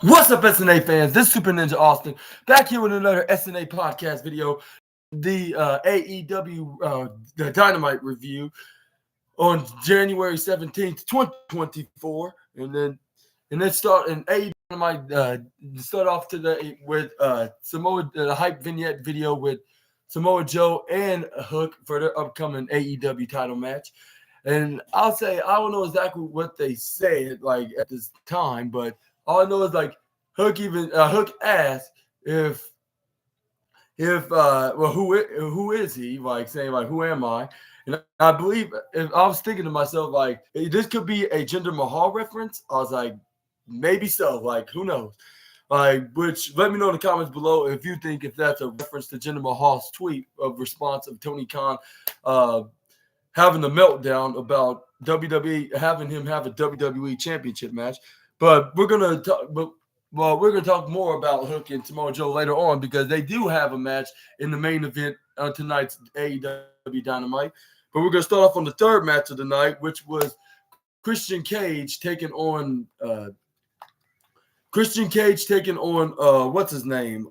What's up, SNA fans? This is Super Ninja Austin back here with another SNA podcast video, the AEW the Dynamite review on January 17th, 2024, and then start an AEW Dynamite start off today with Samoa the hype vignette video with Samoa Joe and Hook for their upcoming AEW title match. And I'll say I don't know exactly what they said like at this time, but all I know is like Hook asked if well who is he, like saying like who am I, and I believe if I was thinking to myself like hey, this could be a Jinder Mahal reference. I was like maybe so, like who knows, like which let me know in the comments below if you think if that's a reference to Jinder Mahal's tweet of response of Tony Khan having a meltdown about WWE having him have a WWE championship match. But we're gonna talk. We're gonna talk more about Hook and Samoa Joe later on because they do have a match in the main event on tonight's AEW Dynamite. But we're gonna start off on the third match of the night, which was Christian Cage taking on what's his name?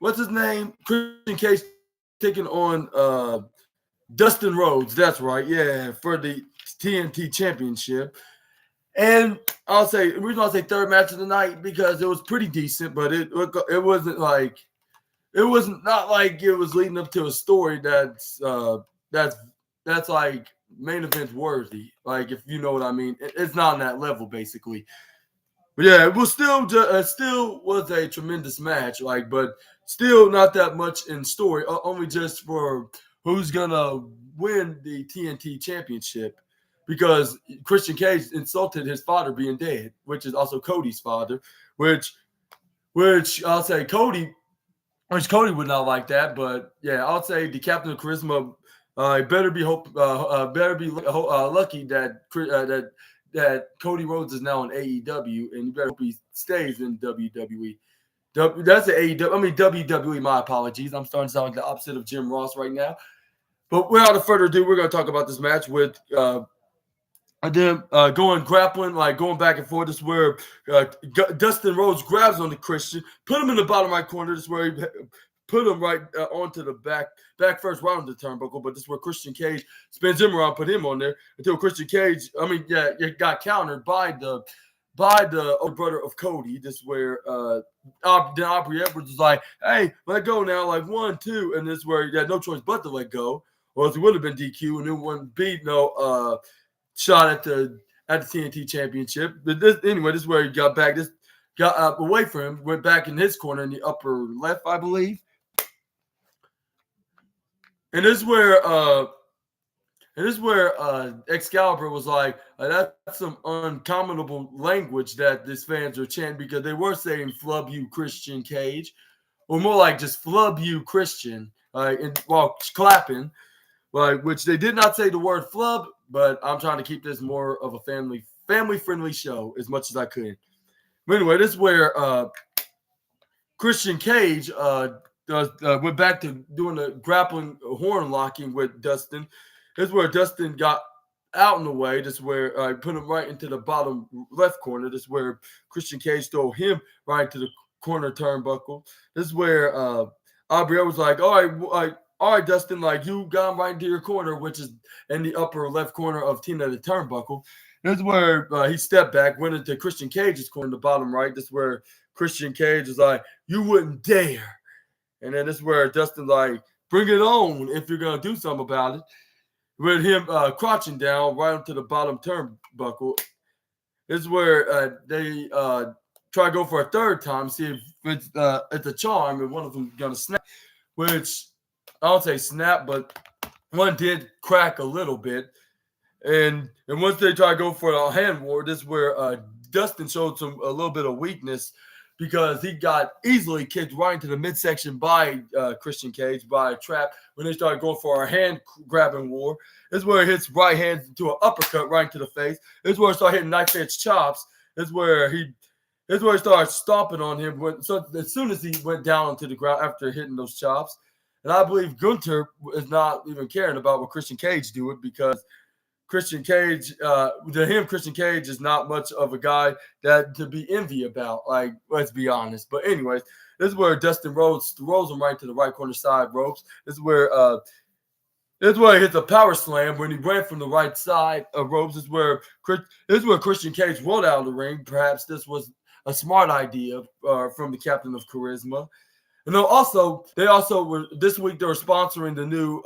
Christian Cage taking on Dustin Rhodes. That's right, yeah, for the TNT Championship. And I'll say the reason I'll say third match of the night because it was pretty decent, but it wasn't like it wasn't not like it was leading up to a story that's like main event worthy. Like if you know what I mean, it's not on that level basically. But yeah, it was still was a tremendous match. Like, but still not that much in story. Only just for who's gonna win the TNT Championship. Because Christian Cage insulted his father being dead, which is also Cody's father, which I'll say Cody would not like that, but yeah, I'll say the Captain of Charisma better be lucky that Cody Rhodes is now in AEW, and you better hope he stays in WWE. That's the AEW. I mean WWE. My apologies. I'm starting to sound like the opposite of Jim Ross right now. But without further ado, we're going to talk about this match with. And then going grappling, like going back and forth. This is where Dustin Rhodes grabs on the Christian, put him in the bottom right corner. This is where he put him right onto the back first round of the turnbuckle. But this is where Christian Cage spins him around, put him on there until Christian Cage. It got countered by the older brother of Cody. This is where then Aubrey Edwards was like, "Hey, let go now!" Like 1, 2, and this is where he had no choice but to let go, or else it would have been DQ, and it wouldn't be no shot at the TNT Championship. But this is where he got back. This got away from him, went back in his corner in the upper left, I believe. And this is where Excalibur was like, that's some uncommentable language that these fans are chanting because they were saying "flub you, Christian Cage," or more like just "flub you, Christian," while clapping. Like, which they did not say the word flub, but I'm trying to keep this more of a family-friendly show as much as I could. But anyway, this is where Christian Cage went back to doing the grappling horn locking with Dustin. This is where Dustin got out in the way. This is where I put him right into the bottom left corner. This is where Christian Cage threw him right into the corner turnbuckle. This is where Aubrey was like, all right, Dustin, like you got him right into your corner, which is in the upper left corner of Tina the Turnbuckle. This is where he stepped back, went into Christian Cage's corner in the bottom right. This is where Christian Cage is like, you wouldn't dare. And then this is where Dustin's like, bring it on if you're going to do something about it. With him crouching down right onto the bottom turnbuckle. This is where they try to go for a third time, see if it's a charm and one of them going to snap, which I don't say snap, but one did crack a little bit. And once they try to go for a hand war, this is where Dustin showed a little bit of weakness because he got easily kicked right into the midsection by Christian Cage by a trap when they started going for a hand grabbing war. This is where he hits right hand into an uppercut right into the face. This is where he started hitting knife edge chops. This is where he started stomping on him. So as soon as he went down onto the ground after hitting those chops. And I believe Gunther is not even caring about what Christian Cage doing because Christian Cage, Christian Cage is not much of a guy that to be envy about. Like, let's be honest. But anyways, this is where Dustin Rhodes throws him right to the right corner side ropes. This is where he hits a power slam when he ran from the right side of ropes. This is where Christian Cage rolled out of the ring. Perhaps this was a smart idea from the captain of Charisma. And they also were this week. They were sponsoring the new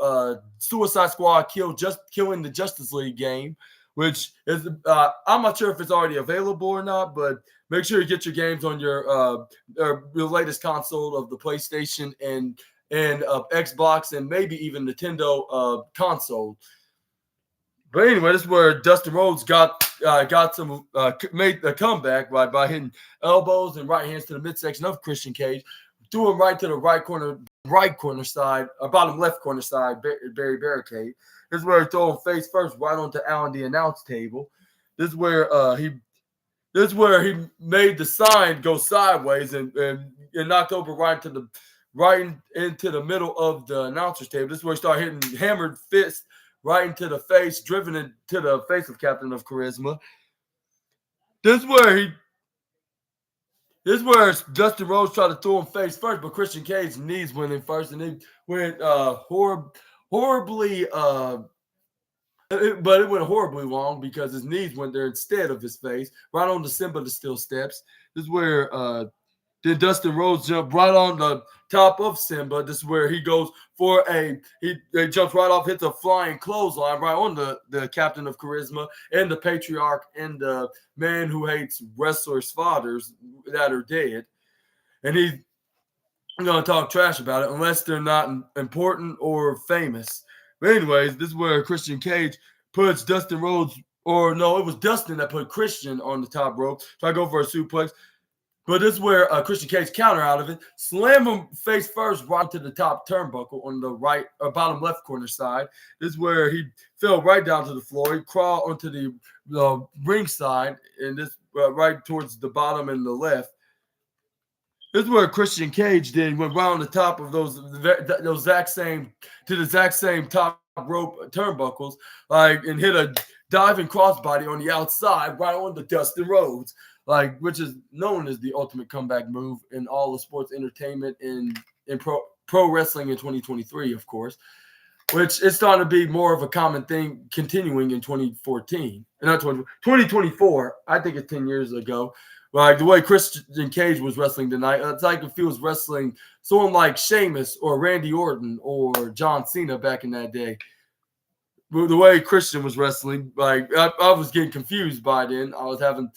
Suicide Squad Killing the Justice League game, which is I'm not sure if it's already available or not, but make sure you get your games on your latest console of the PlayStation and Xbox and maybe even Nintendo console. But anyway, this is where Dustin Rhodes made the comeback by hitting elbows and right hands to the midsection of Christian Cage. Threw him right to the right corner side, or bottom left corner side, Barry Barricade. This is where he threw him face first right onto Alan the announce table. This is where he made the sign go sideways and knocked over right into the middle of the announcer's table. This is where he started hitting hammered fists right into the face, driven into the face of Captain of Charisma. This is where Dustin Rhodes tried to throw him face first, but Christian Cage's knees went in first, and he went horribly. But it went horribly wrong because his knees went there instead of his face, right on the Simba the Steel Steps. This is where then Dustin Rhodes jumped right on the top of Simba. This is where he goes for he jumps right off, hits a flying clothesline right on the Captain of Charisma and the Patriarch and the man who hates wrestlers' fathers that are dead. And he's going to talk trash about it unless they're not important or famous. But anyways, this is where Christian Cage puts Dustin Rhodes, or no, it was Dustin that put Christian on the top rope. Try to go for a suplex. But this is where Christian Cage counter out of it, slam him face first right to the top turnbuckle on the right or bottom left corner side. This is where he fell right down to the floor. He crawled onto the ring side, and this right towards the bottom and the left. This is where Christian Cage went right on the top of those exact same top rope turnbuckles, and hit a diving crossbody on the outside right on the Dustin Rhodes. Which is known as the ultimate comeback move in all of sports entertainment in pro wrestling in 2023, of course, which is starting to be more of a common thing continuing in 2014. And not 2024, I think it's 10 years ago. The way Christian Cage was wrestling tonight, it's like if he was wrestling someone like Sheamus or Randy Orton or John Cena back in that day. The way Christian was wrestling, I was getting confused by then. I was having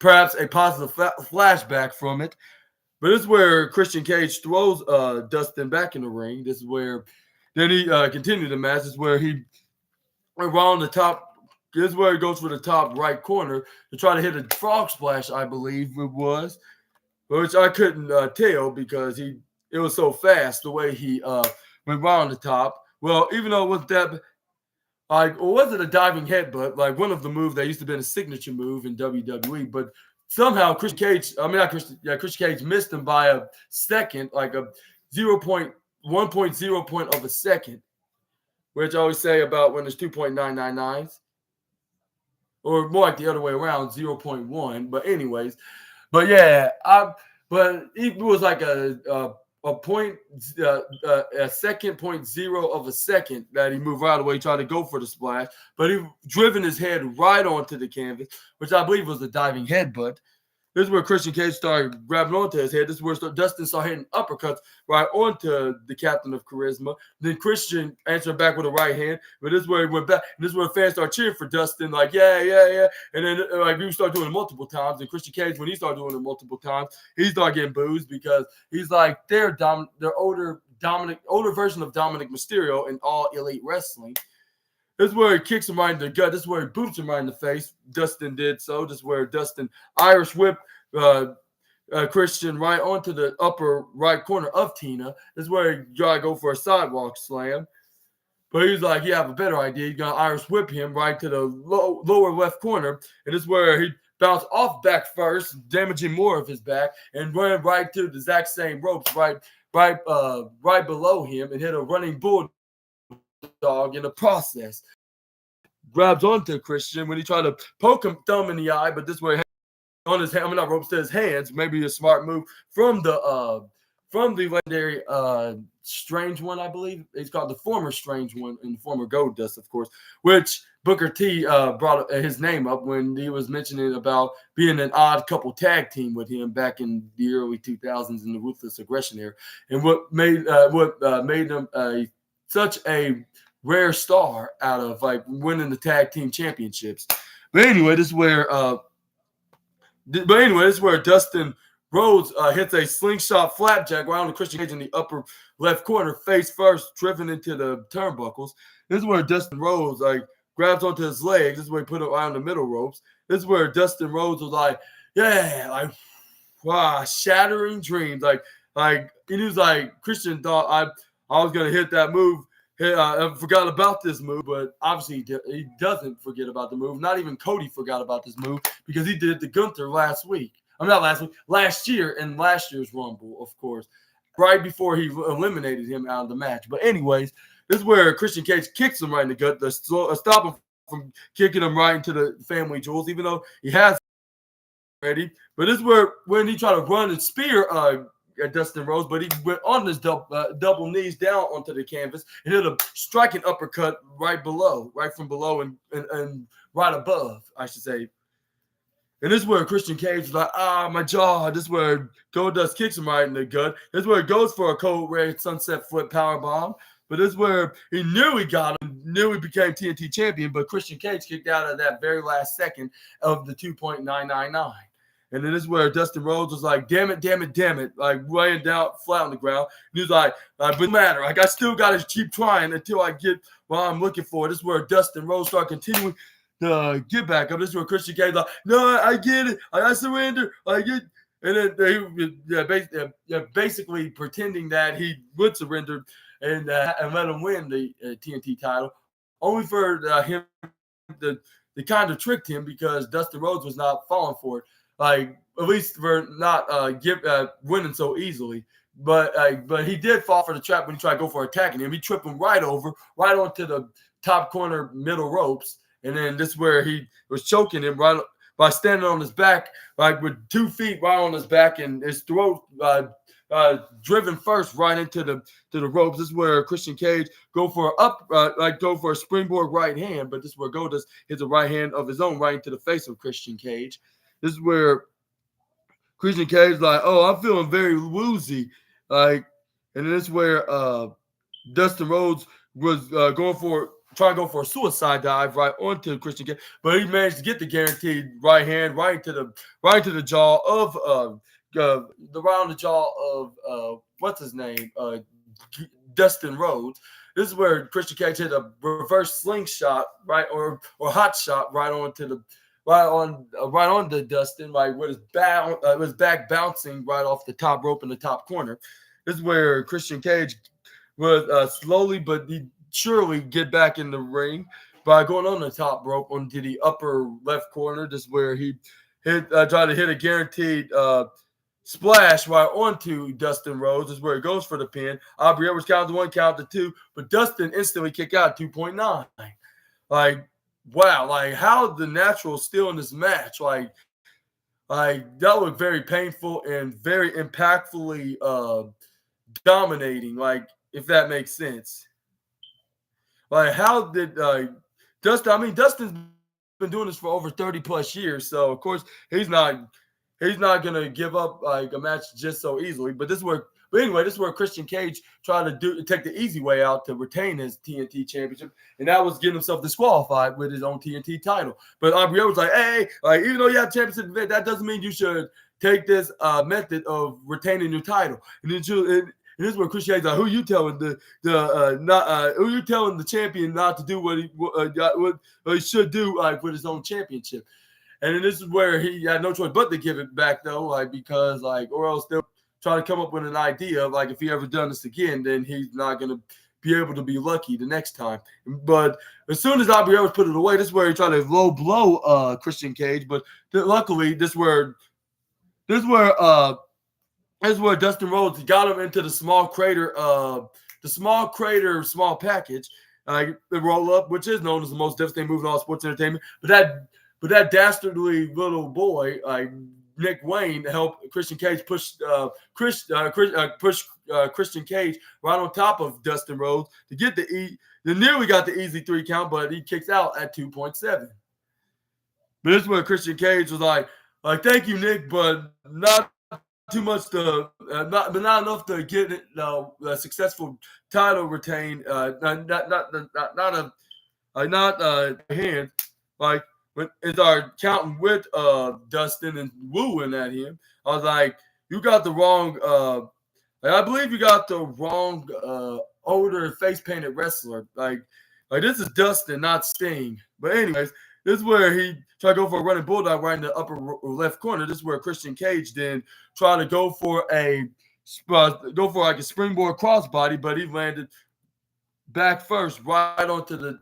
perhaps a positive flashback from it. But this is where Christian Cage throws Dustin back in the ring. This is where then he continued the match. This is where he around the top. This is where he goes for the top right corner to try to hit a frog splash, I believe it was, which I couldn't tell because it was so fast the way he went around the top. Well, even though it wasn't that. Was it a diving headbutt? One of the moves that used to be a signature move in WWE, but somehow Christian Cage missed him by a second, like a 1.0 point of a second, which I always say about when there's 2.999s, or more like the other way around, 0.1. But anyways, but yeah, but it was like a second 0.0 of a second that he moved right away, tried to go for the splash, but he driven his head right onto the canvas, which I believe was a diving headbutt. This is where Christian Cage started grabbing onto his head. This is where Dustin started hitting uppercuts right onto the Captain of Charisma. Then Christian answered back with a right hand, but this is where he went back. And this is where fans started cheering for Dustin, yeah. And then we started doing it multiple times. And Christian Cage, when he started doing it multiple times, he started getting boozed because he's like their older version of Dominic Mysterio in All Elite Wrestling. This is where he kicks him right in the gut. This is where he boots him right in the face. Dustin did so. This is where Dustin Irish whipped Christian right onto the upper right corner of Tina. This is where he tried to go for a sidewalk slam. But he's like, you have a better idea. You're going to Irish whip him right to the lower left corner. And this is where he bounced off back first, damaging more of his back, and ran right to the exact same ropes right below him and hit a running bulldog in the process. grabs onto Christian when he tried to poke him thumb in the eye, but this way on his hand, not ropes to his hands, maybe a smart move from the legendary Strange One, I believe. He's called the former Strange One and the former Goldust, of course, which Booker T brought his name up when he was mentioning about being an odd couple tag team with him back in the early 2000s in the Ruthless Aggression era, and what made him such a rare star out of like winning the tag team championships. But anyway, this is where Dustin Rhodes hits a slingshot flapjack right on the Christian Cage in the upper left corner, face first, driven into the turnbuckles. This is where Dustin Rhodes grabs onto his legs. This is where he put it right on the middle ropes. This is where Dustin Rhodes was like, yeah, wow, shattering dreams. And he was like, Christian thought I was gonna hit that move. I forgot about this move, but obviously he doesn't forget about the move. Not even Cody forgot about this move because he did it to Gunther last year in last year's Rumble, of course, right before he eliminated him out of the match. But anyways, this is where Christian Cage kicks him right in the gut to stop him from kicking him right into the family jewels, even though he has already. But this is where when he tried to run and spear Dustin Rhodes, but he went on his double knees down onto the canvas and hit a striking uppercut right from below and right above, I should say. And this is where Christian Cage is like, my jaw. This is where Goldust kicks him right in the gut. This is where it goes for a Code Red Sunset Flip powerbomb. But this is where he knew he got him, knew he became TNT champion, but Christian Cage kicked out at that very last second of the 2.999. And then this is where Dustin Rhodes was like, damn it, like laying down flat on the ground. And he was like, but no matter, I still got to keep trying until I get what I'm looking for. This is where Dustin Rhodes started continuing to get back up. This is where Christian Cage like, no, I get it. I surrender. I get it. And then basically pretending that he would surrender and let him win the TNT title, only for him to kind of tricked him because Dustin Rhodes was not falling for it. At least for not winning so easily. But he did fall for the trap when he tried to go for attacking him. He tripped him right onto the top corner middle ropes. And then this is where he was choking him right by standing on his back, with 2 feet right on his back and his throat driven first right into the ropes. This is where Christian Cage go for a springboard right hand, but this is where Goldust hits a right hand of his own right into the face of Christian Cage. This is where Christian Cage is like, I'm feeling very woozy. And this is where Dustin Rhodes was trying to go for a suicide dive right onto Christian Cage, but he managed to get the guaranteed right hand right into the jaw of around the jaw of what's his name, Dustin Rhodes. This is where Christian Cage hit a reverse slingshot right or hot shot right on the Dustin, with his back bouncing right off the top rope in the top corner. This is where Christian Cage was slowly but surely get back in the ring by going on the top rope onto the upper left corner. This is where he tried to hit a guaranteed splash right onto Dustin Rhodes. This is where it goes for the pin. Aubrey Edwards counted 1, counted 2, but Dustin instantly kicked out 2.9. Wow, how the Natural still in this match, that was very painful and very impactfully dominating, if that makes sense. How did Dustin? Dustin's been doing this for over 30 plus years, so of course he's not gonna give up a match just so easily. But this is where Christian Cage tried to take the easy way out to retain his TNT championship, and that was getting himself disqualified with his own TNT title. But Aubrey was like, hey, even though you have championship event, that doesn't mean you should take this method of retaining your title. And this is where Christian Cage's like, who you telling who you telling the champion not to do what he should do with his own championship? And then this is where he had no choice but to give it back though, because or else they'll try to come up with an idea of if he ever done this again, then he's not gonna be able to be lucky the next time. But as soon as Aubrey Edwards put it away, this is where he tried to low blow Christian Cage. But luckily, this is where Dustin Rhodes got him into the small crater, small package. the roll up, which is known as the most devastating move in all sports entertainment. But that dastardly little boy, Nick Wayne, helped Christian Cage push Christian Cage right on top of Dustin Rhodes to get the nearly got the easy 3 count, but he kicks out at 2.7. But this is where Christian Cage was like, thank you, Nick, but not too much to not enough to get it, a successful title retain. Not a hand. Like when it's our counting with Dustin and wooing at him. I was like, you got the wrong. I believe you got the wrong older face painted wrestler. Like this is Dustin, not Sting. But anyways. This is where he tried to go for a running bulldog right in the upper left corner. This is where Christian Cage then tried to go for like a springboard crossbody, but he landed back first right onto the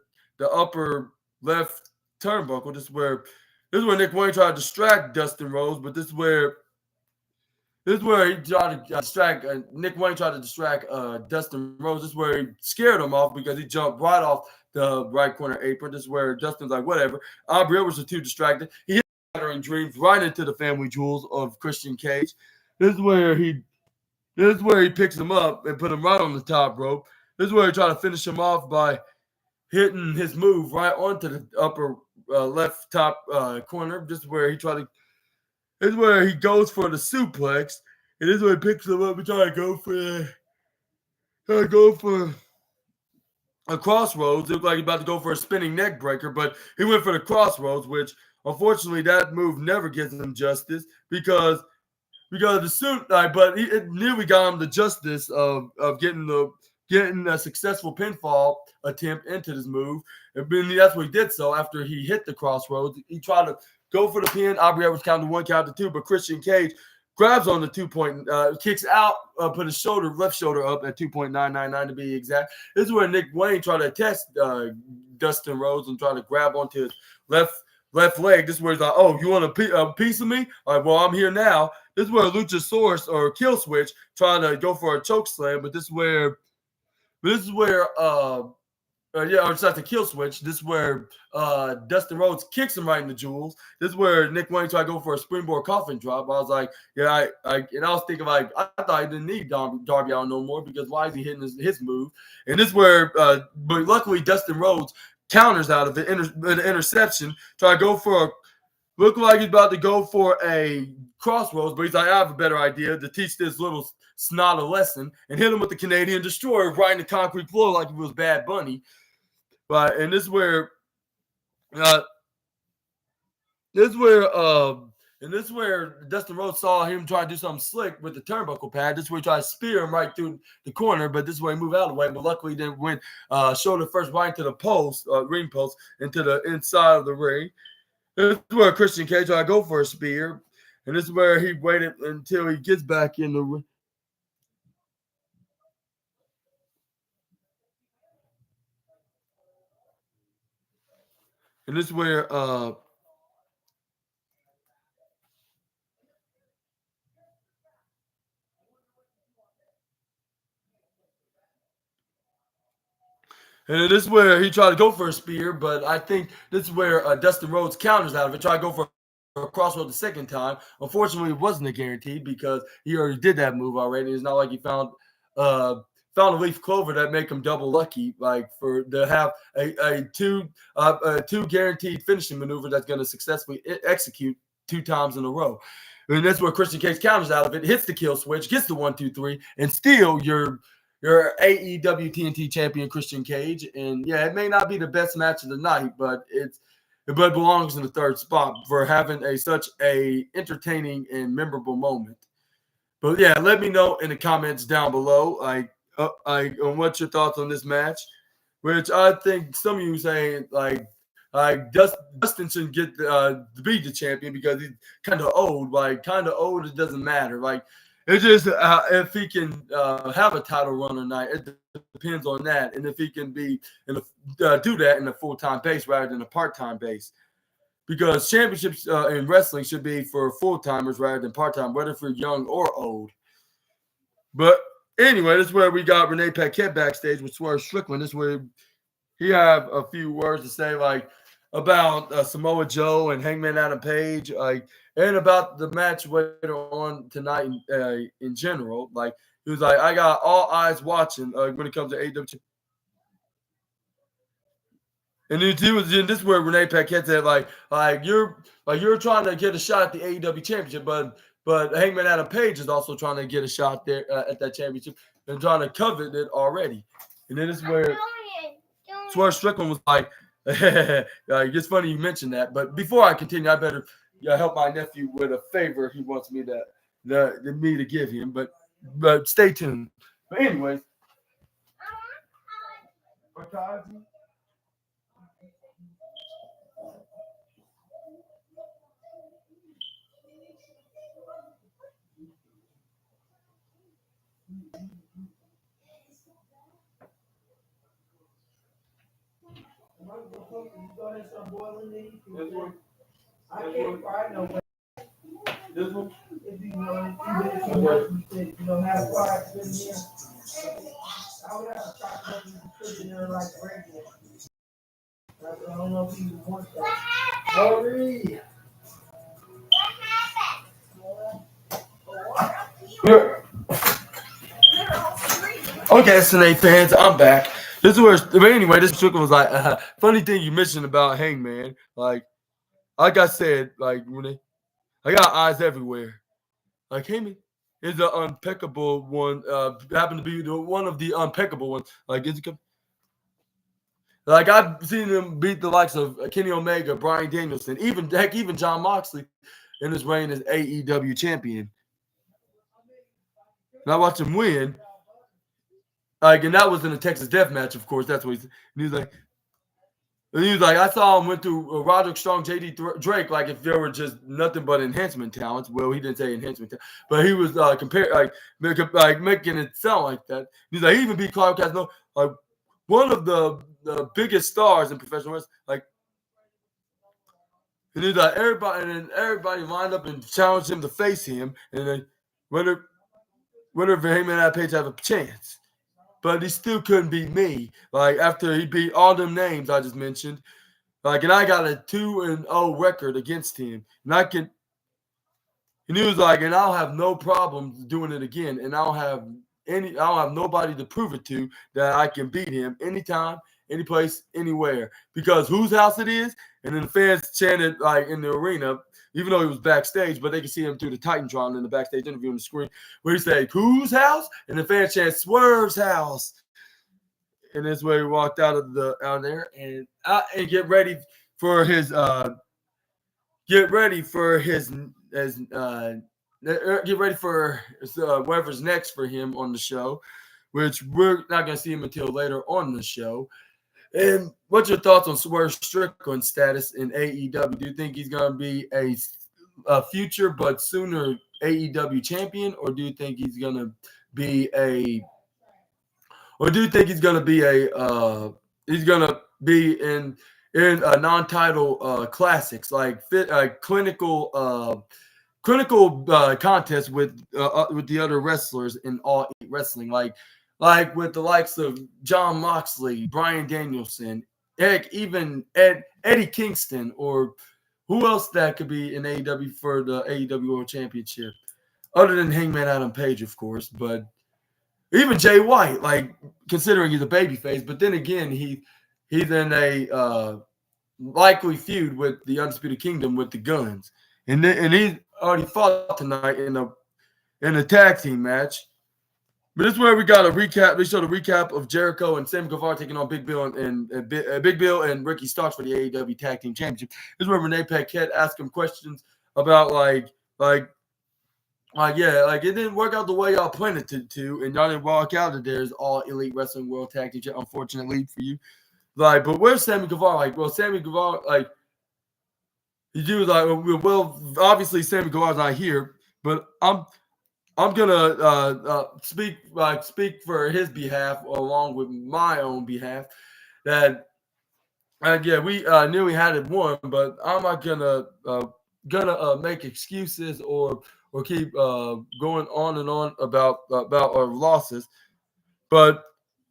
upper left turnbuckle. This is where Nick Wayne tried to distract Dustin Rhodes, but this is where he tried to distract Nick Wayne tried to distract Dustin Rhodes. This is where he scared him off because he jumped right off the right corner apron. This is where Dustin's like, whatever. Aubrey Edwards was too distracted. He hit Shattering Dreams right into the family jewels of Christian Cage. This is where he picks him up and put him right on the top rope. This is where he tried to finish him off by hitting his move right onto the upper left top corner. This is where he goes for the suplex. And this is where he picks him up and try to go for a crossroads. It looked like he was about to go for a spinning neck breaker, but he went for the crossroads, which unfortunately that move never gives him justice because the suit. But it nearly got him the justice of getting a successful pinfall attempt into this move. And that's what he did. So after he hit the crossroads, he tried to go for the pin. Aubrey Edwards counted 1, counted 2, but Christian Cage grabs on the 2 point, kicks out, put his left shoulder up at 2.999 to be exact. This is where Nick Wayne tried to test Dustin Rhodes and try to grab onto his left leg. This is where he's like, oh, you want a piece of me? All right, well, I'm here now. This is where Luchasaurus or Kill Switch tried to go for a choke slam, but this is where or it's not the Kill Switch. This is where Dustin Rhodes kicks him right in the jewels. This is where Nick Wayne tried to go for a springboard coffin drop. I was like, I was thinking I thought he didn't need Darby Allin no more because why is he hitting his move? And this is where, but luckily Dustin Rhodes counters out of it, an interception. Try to go for look like he's about to go for a crossroads, but he's like, I have a better idea to teach this little snot a lesson and hit him with the Canadian Destroyer right in the concrete floor like it was Bad Bunny. But and this is where Dustin Rhodes saw him try to do something slick with the turnbuckle pad. This is where he tried to spear him right through the corner, but this is where he moved out of the way. But luckily, he didn't win. Shoulder first right into the post, ring post, into the inside of the ring. This is where Christian Cage tried to go for a spear, and this is where he waited until he gets back in the ring. And this is where he tried to go for a spear, but I think this is where Dustin Rhodes counters out of it. Tried to go for a crossroad the second time. Unfortunately, it wasn't a guaranteed because he already did that move already. It's not like he found a leaf clover that make him double lucky, like for to have a two guaranteed finishing maneuver that's going to successfully execute 2 times in a row. And that's where Christian Cage counters out of it, hits the kill switch, gets the 1, 2, 3, and still your AEW TNT champion Christian Cage. And yeah, it may not be the best match of the night, but it belongs in the 3rd spot for having such a entertaining and memorable moment. But yeah, let me know in the comments down below, on what's your thoughts on this match, which I think some of you saying Dustin shouldn't get to be the champion because he's kind of old. It doesn't matter. It's just if he can have a title run or not. It depends on that, and if he can be do that in a full-time base rather than a part-time base. Because championships in wrestling should be for full-timers rather than part-time, whether for young or old. But anyway, this is where we got Renee Paquette backstage with Swerve Strickland. This is where he have a few words to say, like about Samoa Joe and Hangman Adam Page, like, and about the match later on tonight in general. Like, he was like, I got all eyes watching when it comes to AEW. And this is where Renee Paquette said, you're trying to get a shot at the AEW championship, but Hangman Adam Page is also trying to get a shot there at that championship and trying to covet it already. And then this is where Swerve Strickland was like, it's funny you mentioned that. But before I continue, I better help my nephew with a favor he wants me to give him. But stay tuned. But anyways. I can't find no way. This one? If you know, have fire in here. I would have to stop putting in there like regular. I don't know if you want that. Hurry! Okay, SNA fans, I'm back. This is where, but anyway, this chicken was like, funny thing you mentioned about Hangman. Like I said, like, when I got eyes everywhere. Like, Heyman is the unpeccable one. Happened to be one of the unpeccable ones. Like, I've seen him beat the likes of Kenny Omega, Bryan Danielson, even John Moxley in his reign as AEW champion. And I watched him win. Like, and that was in a Texas Death Match, of course. That's what he was like. And he was like, I saw him went through Roderick Strong, JD Drake, like if there were just nothing but enhancement talents. Well, he didn't say enhancement talent, but he was making it sound like that. He's like, he even beat Clark Casino, like one of the biggest stars in professional wrestling. Like, and he's like, everybody lined up and challenged him to face him, and then whether Heyman and Adam Page have a chance. But he still couldn't beat me. Like, after he beat all them names I just mentioned. Like, and I got a 2-0 record against him. And he was like, and I'll have no problem doing it again. And I don't have nobody to prove it to that I can beat him anytime, any place, anywhere. Because whose house it is? And then the fans chanted, like, in the arena, even though he was backstage, but they could see him through the Titantron in the backstage interview on the screen, where he said, whose house? And the fans chanted, Swerve's house. And that's where he walked out there and get ready for his whatever's next for him on the show, which we're not going to see him until later on the show. And what's your thoughts on Swerve Strickland's status in AEW? Do you think he's going to be a future but sooner AEW champion, or do you think he's going to be in non-title classics like clinical contests with the other wrestlers in All Elite Wrestling, like with the likes of John Moxley, Bryan Danielson, even Eddie Kingston, or who else that could be in AEW for the AEW World Championship, other than Hangman Adam Page, of course, but even Jay White, like, considering he's a babyface, but then again, he's in a likely feud with the Undisputed Kingdom with the Guns, and he already fought tonight in a tag team match. But this is where we got a recap. They showed a recap of Jericho and Sammy Guevara taking on Big Bill and Ricky Starks for the AEW Tag Team Championship. This is where Renee Paquette asked him questions about like it didn't work out the way y'all planned it to, and y'all didn't walk out of there as All Elite Wrestling World Tag Team Championship, unfortunately for you. Like, but where's Sammy Guevara? Like, well, Sammy Guevara, like, he was like, well, obviously Sammy Guevara's not here, but I'm gonna speak for his behalf along with my own behalf. That we knew he had it won, but I'm not gonna make excuses or keep going on and on about our losses. But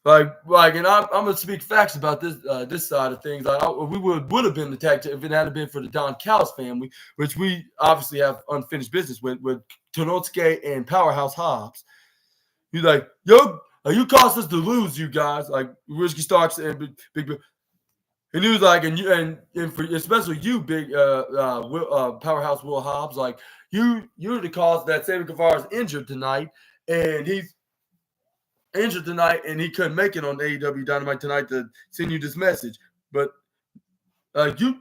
And I'm gonna speak facts about this side of things. We would have been the tag team if it hadn't been for the Don Callis family, which we obviously have unfinished business with Tenosuke and Powerhouse Hobbs. He's like, yo, you caused us to lose, you guys. Like Risky Starks and Big Bill. And he was like, and for especially you, big Powerhouse Will Hobbs, like you're the cause that Sammy Guevara is injured tonight, and he's injured tonight, and he couldn't make it on AEW Dynamite tonight to send you this message. But you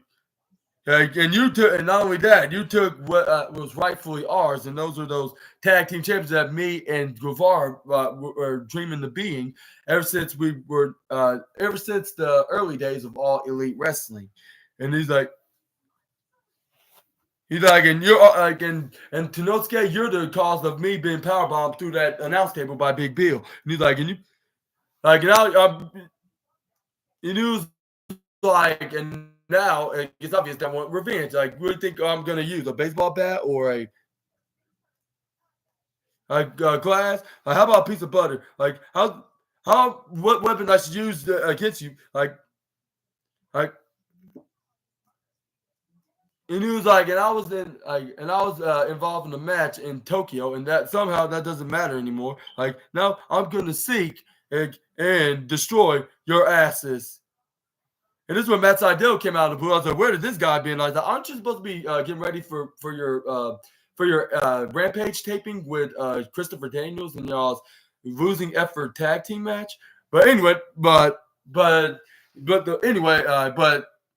took, and not only that, you took what was rightfully ours, and those are those tag team champions that me and Guevara were dreaming of being ever since ever since the early days of All Elite Wrestling. And he's like, and you're and Tenosuke, you're the cause of me being powerbombed through that announce table by Big Bill. And he's like, and you, like, and he was like, and now it's obvious that I want revenge. Like, what do you think I'm gonna use? A baseball bat or a glass? Like, how about a piece of butter? Like, what weapon I should use against you? Like. And he was like, and I was involved in a match in Tokyo, and that somehow that doesn't matter anymore. Like, now I'm gonna seek and destroy your asses. And this is when Matt Sydal came out of the blue. I was like, where did this guy be? And I was like, aren't you supposed to be getting ready for your Rampage taping with Christopher Daniels and y'all's losing effort tag team match? But anyway, but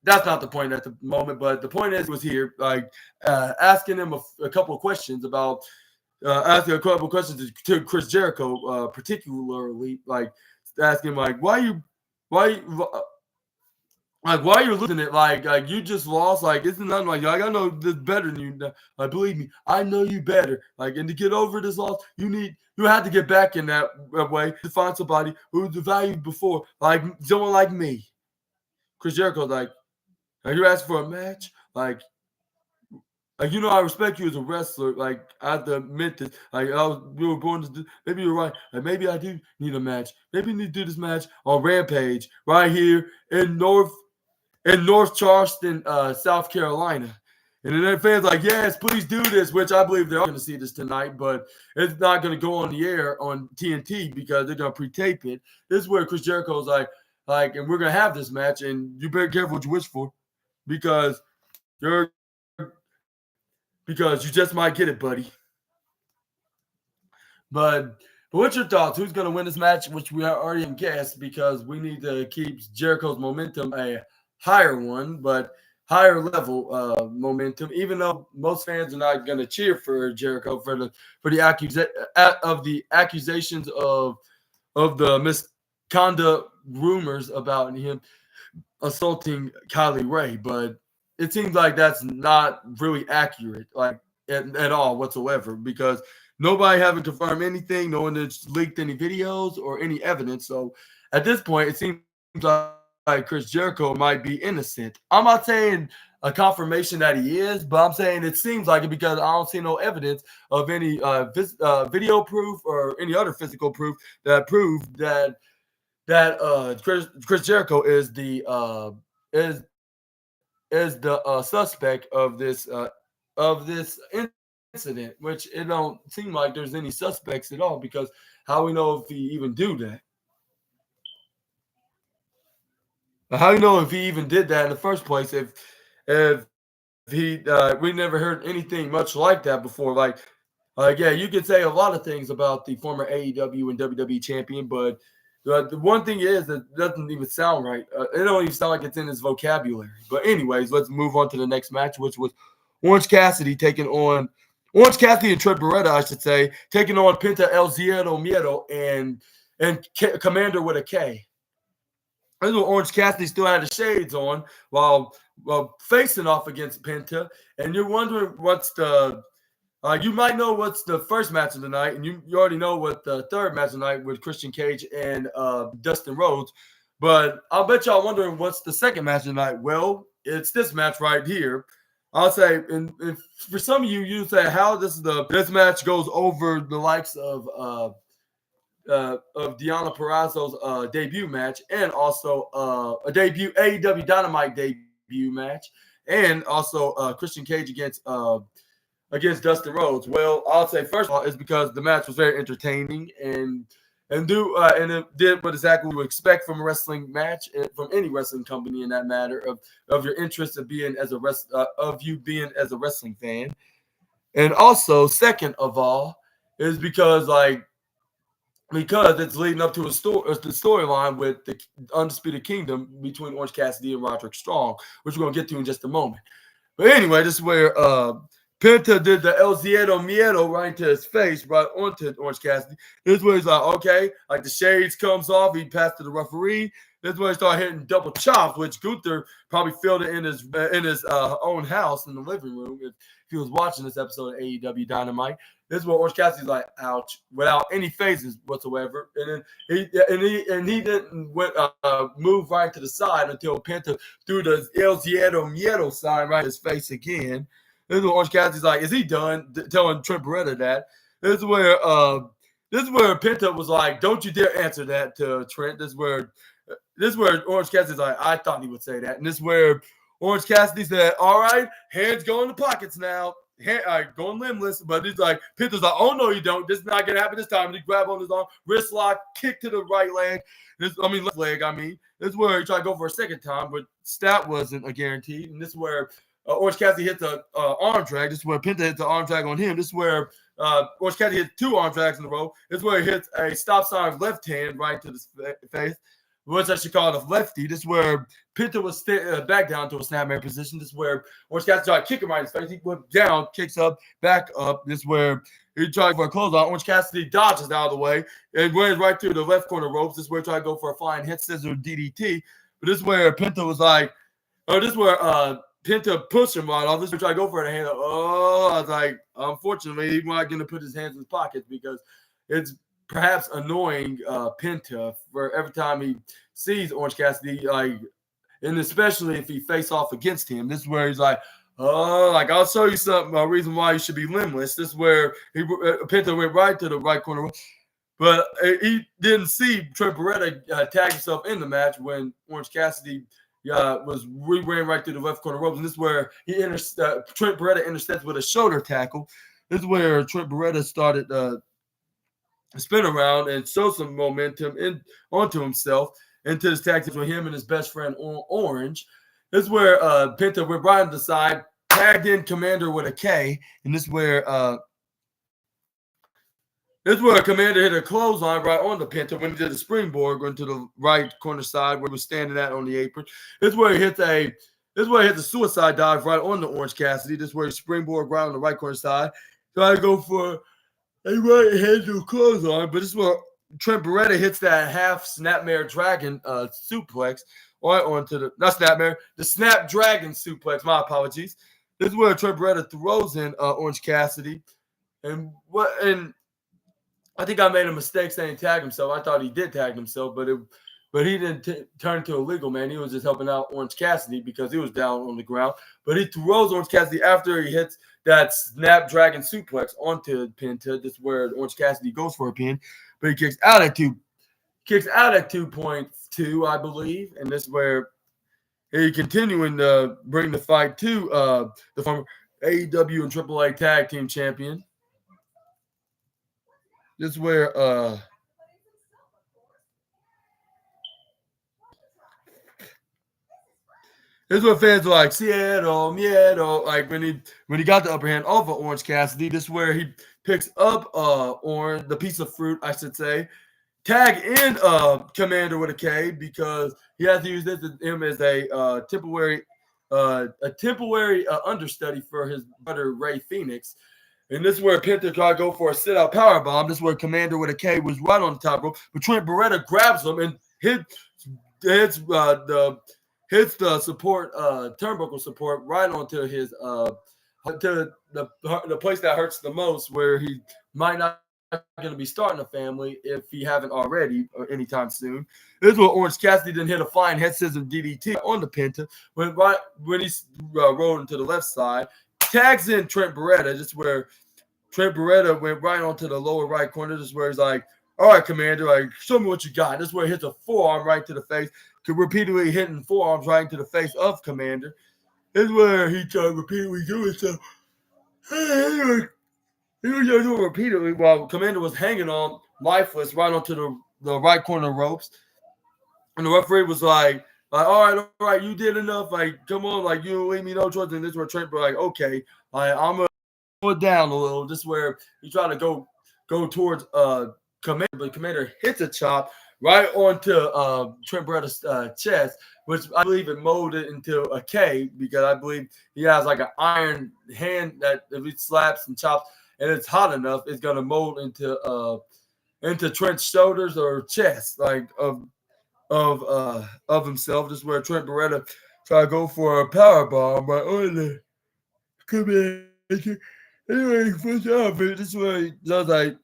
that's not the point at the moment. But the point is, was here like asking him a couple of questions about asking a couple of questions to Chris Jericho, particularly like asking him like why you're losing it, like you just lost, like it's nothing, like I know this better than you. Like believe me, I know you better. Like, and to get over this loss, you have to get back in that way to find somebody who's valued before, like someone like me. Chris Jericho's like, are you asking for a match? Like I respect you as a wrestler. Like I have to admit this. Like we were born to do. Maybe you're right. Like maybe I do need a match. Maybe we need to do this match on Rampage right here in North Charleston, South Carolina. And then fans like, yes, please do this, which I believe they're going to see this tonight, but it's not going to go on the air on TNT because they're going to pre-tape it. This is where Chris Jericho's like, and we're going to have this match, and you better careful what you wish for because you just might get it, buddy. But what's your thoughts? Who's going to win this match, which we already guessed because we need to keep Jericho's momentum a higher one, but higher level momentum, even though most fans are not going to cheer for Jericho for the accusations of the misconduct rumors about him assaulting Kylie Ray, but it seems like that's not really accurate, like at all whatsoever, because nobody haven't confirmed anything, no one has leaked any videos or any evidence. So at this point, it seems like Chris Jericho might be innocent. I'm not saying a confirmation that he is, but I'm saying it seems like it because I don't see no evidence of any video proof or any other physical proof that prove that Chris Jericho is the suspect of this incident, which it don't seem like there's any suspects at all because how we know if he even do that? How do you know if he even did that in the first place? If he we never heard anything much like that before. Like yeah, you could say a lot of things about the former AEW and WWE champion, but the one thing is that it doesn't even sound right. It don't even sound like it's in his vocabulary. But anyways, let's move on to the next match, which was Orange Cassidy and Trent Beretta, I should say, taking on Penta El Zero Miedo and Commander with a K. This is when Orange Cassidy still had the shades on while facing off against Penta. And you're wondering what's the you might know what's the first match of the night, and you already know what the third match of the night with Christian Cage and Dustin Rhodes. But I'll bet y'all wondering what's the second match of the night. Well, it's this match right here. I'll say, and for some of you, you say how this match goes over the likes of of Deonna Purrazzo's debut match, and also a debut AEW Dynamite debut match, and also Christian Cage against Dustin Rhodes. Well, I'll say first of all is because the match was very entertaining and it did what exactly you would expect from a wrestling match, from any wrestling company in that matter of your interest of being as a wrestling fan. And also, second of all, is because it's leading up to the storyline with the Undisputed Kingdom between Orange Cassidy and Roderick Strong, which we're going to get to in just a moment. But anyway, this is where Penta did the El Ziedo Miedo right into his face, right onto Orange Cassidy. This is where he's like, okay, like the shades comes off. He passed to the referee. This is where he started hitting double chops, which Gunther probably felt it in his own house in the living room if he was watching this episode of AEW Dynamite. This is where Orange Cassidy's like, ouch, without any phases whatsoever. And then he didn't move right to the side until Penta threw the El Ziedo Miedo sign right in his face again. This is where Orange Cassidy's like, is he done? Telling Trent Beretta that. This is where Penta was like, don't you dare answer that to Trent. This is where Orange Cassidy's like, I thought he would say that. And this is where Orange Cassidy said, all right, hands go in the pockets now. Going limbless, but he's like, Penta's like, oh no, you don't. This is not gonna happen this time. And he grabbed on his arm, wrist lock, kick to the right leg. Left leg. This is where he tried to go for a second time, but that wasn't a guarantee. And this is where Orange Cassidy hits the arm drag. This is where Penta hits the arm drag on him. This is where Orange Cassidy hits two arm drags in a row. This is where he hits a stop sign left hand right to the face. What's actually called a lefty. This is where Penta was back down to a snapmare position. This is where Orange Cassidy tried to kick him right in his face. He went down, kicks up, back up. This is where he tried for a clothesline. Orange Cassidy dodges out of the way and runs right through the left corner ropes. This is where he tried to go for a flying head scissor DDT. But this is where Penta was like, this is where Penta pushed him right off. This is where he tried to go for a hand. Oh, I was like, unfortunately, he's not going to put his hands in his pockets because it's perhaps annoying Penta for every time he sees Orange Cassidy, and especially if he face off against him. This is where he's like, oh, I'll show you something, a reason why you should be limbless. This is where Penta went right to the right corner. But he didn't see Trent Beretta tag himself in the match when Orange Cassidy ran right through the left corner ropes. And this is where Trent Beretta intercepts with a shoulder tackle. This is where Trent Beretta started spin around and show some momentum onto himself into his tactics with him and his best friend Orange. This is where Penta went right on the side, tagged in Commander with a K, and this is where Commander hit a clothesline right on the Penta when he did a springboard going to the right corner side where he was standing at on the apron. This is where he hit a suicide dive right on the Orange Cassidy. This is where he springboard right on the right corner side. Try to go for a right-handed clothesline, but this is where Trent Beretta hits that half Snapmare Dragon suplex right onto the Snapdragon suplex. My apologies. This is where Trent Beretta throws in Orange Cassidy, and I think I made a mistake saying tag himself. I thought he did tag himself, but he didn't turn into a legal man. He was just helping out Orange Cassidy because he was down on the ground. But he throws Orange Cassidy after he hits that Snapdragon suplex onto Penta. This is where Orange Cassidy goes for a pin, but he kicks out at 2.2, I believe. And this is where he continuing to bring the fight to the former AEW and AAA tag team champion. This is where this is what fans are like, Seattle, Miedo. Like when he got the upper hand over Orange Cassidy, this is where he picks up the piece of fruit, I should say. Tag in Commander with a K because he has to use him as a temporary understudy for his brother Ray Phoenix. And this is where Penta tried to go for a sit-out powerbomb. This is where Commander with a K was right on the top rope. But Trent Beretta grabs him and hits the support, turnbuckle support right onto his to the place that hurts the most, where he might not going to be starting a family if he haven't already or anytime soon. This is where Orange Cassidy didn't hit a flying head scissor DDT on the Penta when he's rolling to the left side. Tags in Trent Beretta. This is where Trent Beretta went right onto the lower right corner. This is where he's like, All right, Commander, like, show me what you got. This is where he hits a forearm right to the face, repeatedly hitting forearms right into the face of Commander. This is where he tried repeatedly doing so. He was doing it repeatedly while Commander was hanging on lifeless right onto the right corner ropes. And the referee was like, all right, you did enough. Like, come on, like, you leave me no choice. And this is where Trent was like, okay, I'm going to go it down a little. This is where he tried to go towards Commander, but Commander hits a chop right onto Trent Beretta's chest, which I believe it molded into a K because I believe he has like an iron hand that if he slaps and chops and it's hot enough, it's gonna mold into Trent's shoulders or chest, like of himself. This is where Trent Beretta tried to go for a power bomb right on the Commander. Anyway, first off, this is where he does like.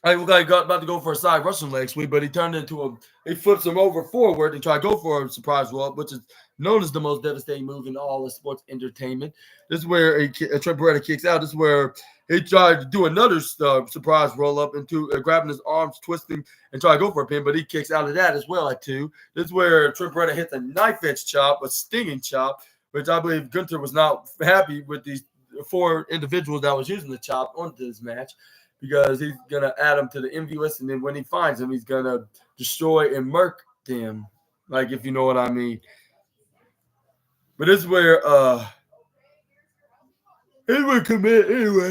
I got about to go for a side Russian leg sweep, but he turned into he flips him over forward and tried to go for a surprise roll up, which is known as the most devastating move in all of sports entertainment. This is where Trent Beretta kicks out. This is where he tried to do another surprise roll up into grabbing his arms, twisting, and try to go for a pin, but he kicks out of that as well at 2. This is where Trent Beretta hits a knife edge chop, a stinging chop, which I believe Gunther was not happy with these 4 individuals that was using the chop onto this match, because he's going to add him to the envy list, and then when he finds him, he's going to destroy and murk them, like, if you know what I mean. But this is where Commander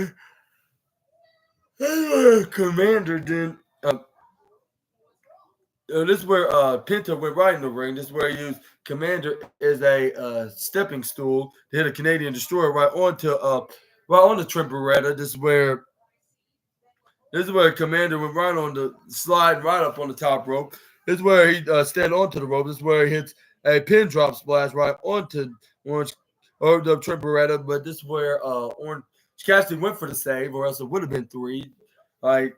then this is where Penta went right in the ring. This is where he used Commander as a stepping stool to hit a Canadian Destroyer right onto Trent Beretta. This is where Commander went right on the slide, right up on the top rope. This is where he stand onto the rope. This is where he hits a pin drop splash right onto the Trent Beretta. But this is where Orange Cassidy went for the save, or else it would have been 3. Like,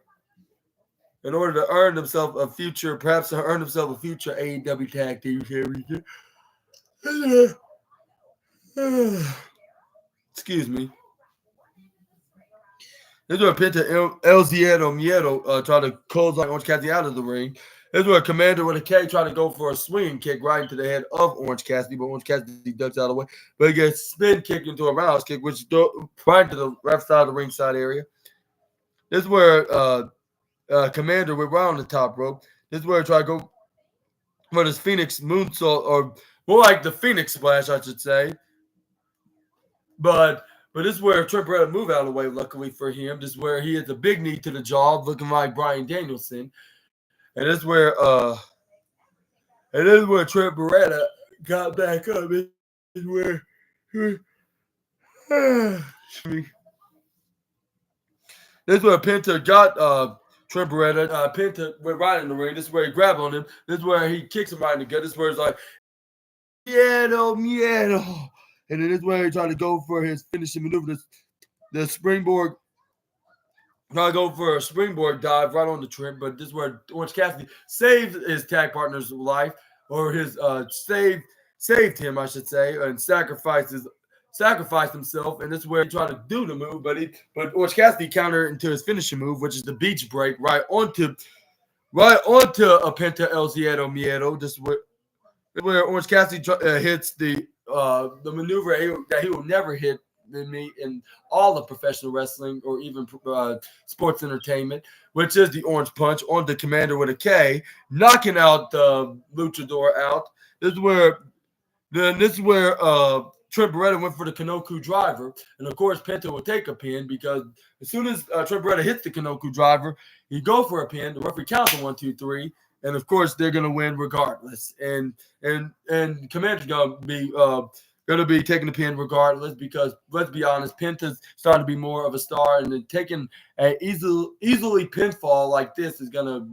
in order to earn himself a future AEW Tag Team Championship. Excuse me. This is where Penta El Ziedo Miedo tried to close like Orange Cassidy out of the ring. This is where Commander with a K tried to go for a swinging kick right into the head of Orange Cassidy, but Orange Cassidy ducks out of the way. But he gets spin kick into a roundhouse kick, which right into the left side of the ringside area. This is where Commander went right on the top rope. This is where he tried to go for this Phoenix moonsault, or more like the Phoenix splash, I should say. But this is where Trent Beretta moved out of the way, luckily for him. This is where he hits a big knee to the jaw, looking like Bryan Danielson. And this is where Trent Beretta got back up. This is where Penta got Trent Beretta. Penta went right in the ring. This is where he grabbed on him. This is where he kicks him right in the gut. This is where it's like, miedo. And then this is where he tried to go for his finishing maneuver. The springboard. Trying to go for a springboard dive right on the Trent, but this is where Orange Cassidy saved his tag partner's life, or his saved him, I should say, and sacrificed himself. And this is where he tried to do the move, but Orange Cassidy countered into his finishing move, which is the beach break right onto a Penta El Ziedo Miedo. This is where Orange Cassidy hits the maneuver that he will never hit me in all of professional wrestling or even sports entertainment, which is the Orange Punch on the Commander with a K, knocking out the Luchador out. This is where Trent Beretta went for the Kanoku driver, and of course Penta will take a pin, because as soon as Trent Beretta hits the Kanoku driver, he go for a pin. The referee counts on 1, 2, 3, and of course they're gonna win regardless. And Commander's gonna be taking the pin regardless, because let's be honest, Penta's starting to be more of a star, and then taking an easily pinfall like this is gonna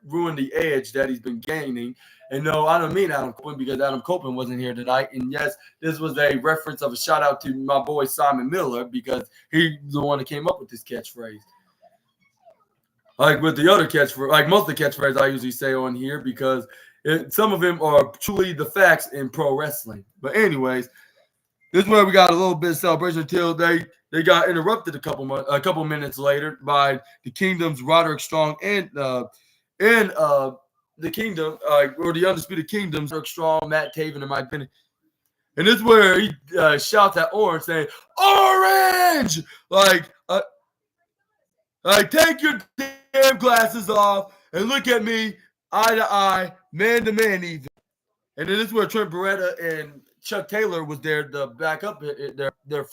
ruin the edge that he's been gaining. And no, I don't mean Adam Copeland, because Adam Copeland wasn't here tonight. And yes, this was a reference of a shout out to my boy Simon Miller, because he's the one that came up with this catchphrase. Like with the other catchphrase, like most of the catchphrases I usually say on here, because some of them are truly the facts in pro wrestling. But anyways, this is where we got a little bit of celebration until they they got interrupted a couple minutes later by the Kingdom's Roderick Strong and the Kingdom or the Undisputed Kingdoms, Roderick Strong, Matt Taven, and Mike Bennett. And this is where he shouts at Orange saying, "Orange!" Like take your damn glasses off and look at me eye to eye, man to man even. And then this is where Trent Beretta and Chuck Taylor was there to back up their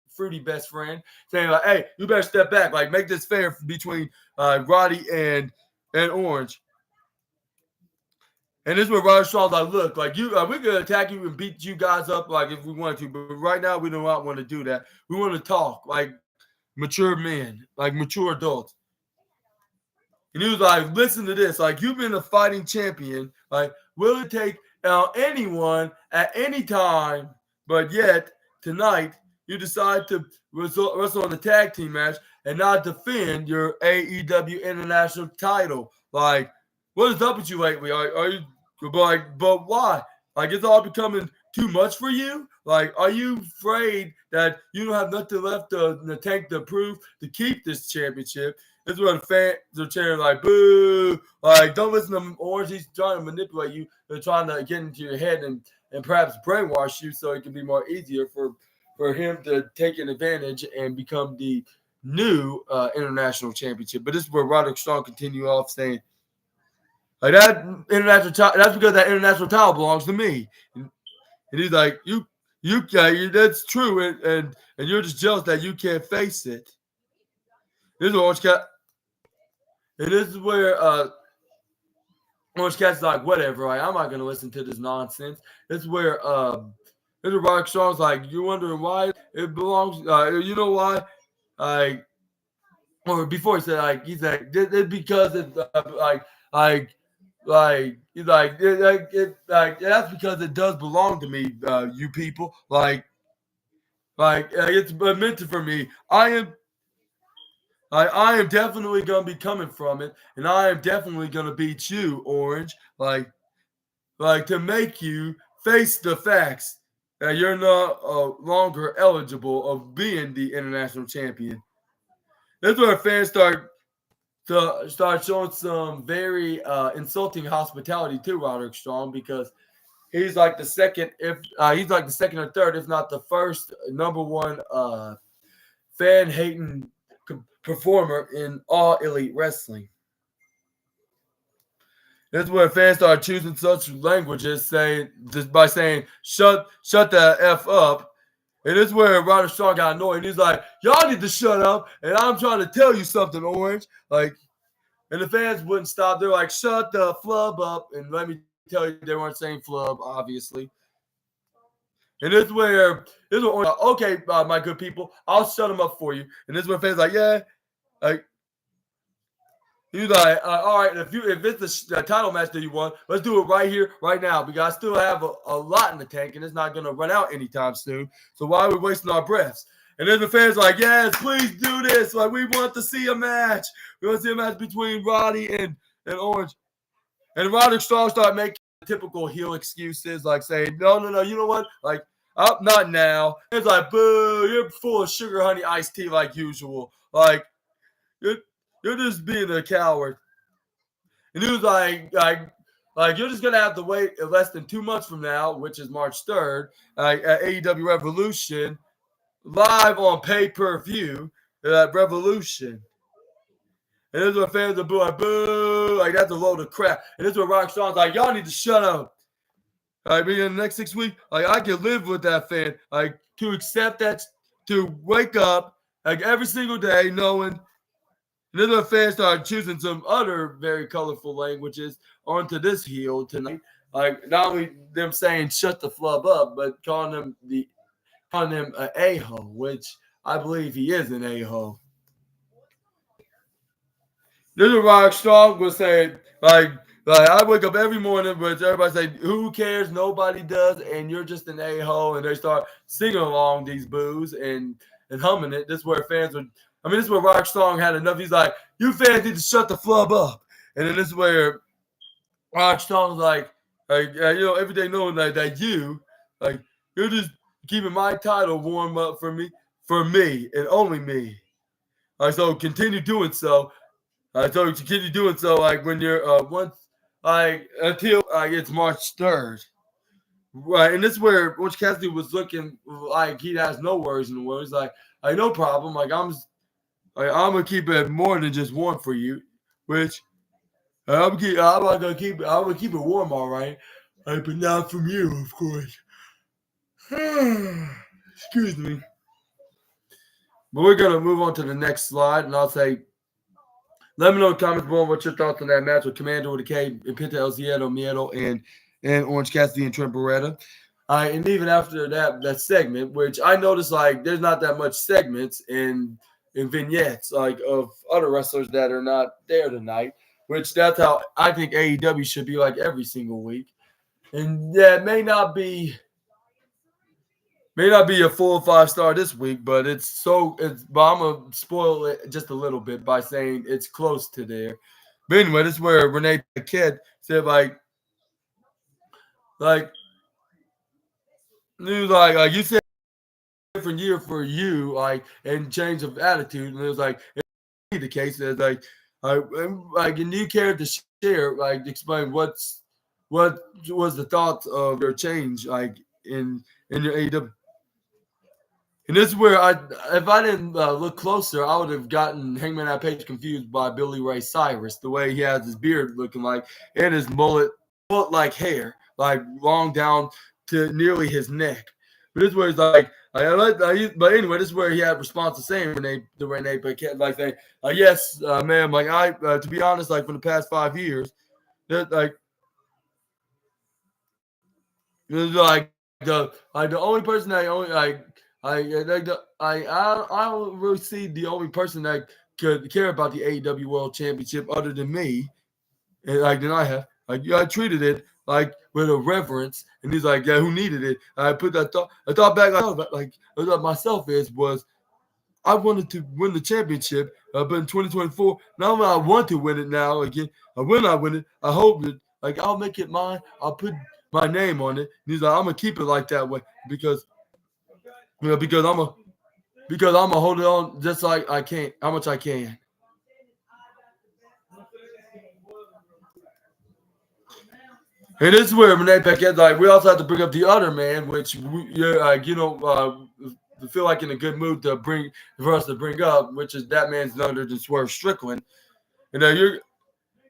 fruity best friend, saying like, "Hey, you better step back. Like, make this fair between Roddy and Orange." And this is where Roddy Strong's like, "Look, like you, we could attack you and beat you guys up like if we wanted to, but right now we do not want to do that. We want to talk like mature men, like mature adults." And he was like, "Listen to this. Like, you've been a fighting champion. Like, will it take anyone at any time, but yet tonight you decide to wrestle in a tag team match and not defend your AEW International title? Like, what is up with you lately? Are you but why? Like, it's all becoming too much for you? Like, are you afraid that you don't have nothing left in the tank to prove to keep this championship?" This is where the fans are cheering like, "Boo!" Like, don't listen to Orange. He's trying to manipulate you. They're trying to get into your head and perhaps brainwash you so it can be more easier for him to take an advantage and become the new international championship. But this is where Roderick Strong continue off saying, like, that international title, that's because that international title belongs to me. And he's like, you that's true, and you're just jealous that you can't face it. This is Orange Cat. And this is where Orange Cat's like, whatever, like, I'm not gonna listen to this nonsense. This is where Roderick Strong's like, you're wondering why it belongs, you know why? Like, or before he said, like, he's like, it's because it's he's like that's because it does belong to me, you people. It's meant for me. I am definitely gonna be coming from it, and I am definitely gonna beat you, Orange. Like to make you face the facts that you're not longer eligible of being the international champion. That's where fans start showing some very insulting hospitality to Roderick Strong, because he's like the second, or third, if not the first, number one fan hating performer in all Elite Wrestling. That's where fans start choosing such languages, just by saying "shut the f up." And this is where Roderick Strong got annoyed. And he's like, "Y'all need to shut up, and I'm trying to tell you something, Orange." Like, and the fans wouldn't stop. They're like, "Shut the flub up!" And let me tell you, they weren't saying flub, obviously. And this is where Orange, okay, my good people, I'll shut them up for you. And this is where fans like, yeah, like. He's like, all right, if it's the title match that you want, let's do it right here, right now, because I still have a lot in the tank, and it's not going to run out anytime soon. So why are we wasting our breaths? And then the fans are like, yes, please do this. Like, we want to see a match. We want to see a match between Roddy and Orange. And Roderick Strong started making typical heel excuses, like saying, no, you know what? Like, not now. It's like, boo, you're full of sugar honey iced tea like usual. Like, you're just being a coward. And he was like you're just gonna have to wait less than 2 months from now, which is March 3rd, at AEW Revolution, live on pay-per-view at Revolution. And this is what fans are like, boo, like that's a load of crap. And this is what Roderick Strong's like, y'all need to shut up. I mean, in the next 6 weeks, like I can live with that fan, like to accept that, to wake up like every single day knowing. And then the fans started choosing some other very colorful languages onto this heel tonight. Like not only them saying "shut the flub up," but calling him an a-hole, which I believe he is an a-hole. This is Roderick Strong was saying, like I wake up every morning, but everybody say, "Who cares? Nobody does," and you're just an a-hole, and they start singing along these boos and humming it. This is where fans would. I mean, this is where Roderick Strong had enough. He's like, you fans need to shut the flub up. And then this is where Roderick Strong's like every day knowing that you're just keeping my title warm up for me for me and only me. So continue doing so. So continue doing so. Like when you're once like until it's March 3rd. Right, and this is where Orange Cassidy was looking like he has no worries in the world. He's like, no problem. I'm gonna keep it more than just warm for you, which I'm gonna keep it warm, all right. But not from you, of course. Excuse me. But we're gonna move on to the next slide, and I'll say, let me know in the comments below what your thoughts on that match with Commander with a K and Penta El Ziedo Miedo and Orange Cassidy and Trent Beretta. And even after that segment, which I noticed like there's not that much segments in vignettes like of other wrestlers that are not there tonight, which that's how I think AEW should be like every single week. And yeah, it may not be a full 5-star this week, but but I'm gonna spoil it just a little bit by saying it's close to there. But anyway, this is where Renee Paquette said like you said different year for you, like and change of attitude, and it was like the case is like and you care to share, like explain what was the thoughts of your change, like in your AEW. And this is where if I didn't look closer, I would have gotten Hangman Adam Page confused by Billy Ray Cyrus, the way he has his beard looking like and his mullet-like hair, like long down to nearly his neck. But this is where he's like, but anyway, this is where he had response to saying Renee Paquette, like saying, yes, ma'am, like to be honest, like for the past 5 years, that the only person that I don't really see the only person that could care about the AEW World Championship other than me, and than I have. I treated it like with a reverence, and he's like, yeah, who needed it? I put that thought. I thought back like myself was I wanted to win the championship, but in 2024, now I want to win it now again. When I win it, I hope that I'll make it mine. I'll put my name on it. And he's like, I'm gonna keep it like that way because I'm gonna hold it on just like I can, how much I can. And this is where Renee Paquette, we also have to bring up the other man, which feel like in a good mood for us to bring up, which is that man's none other than Swerve Strickland. And you're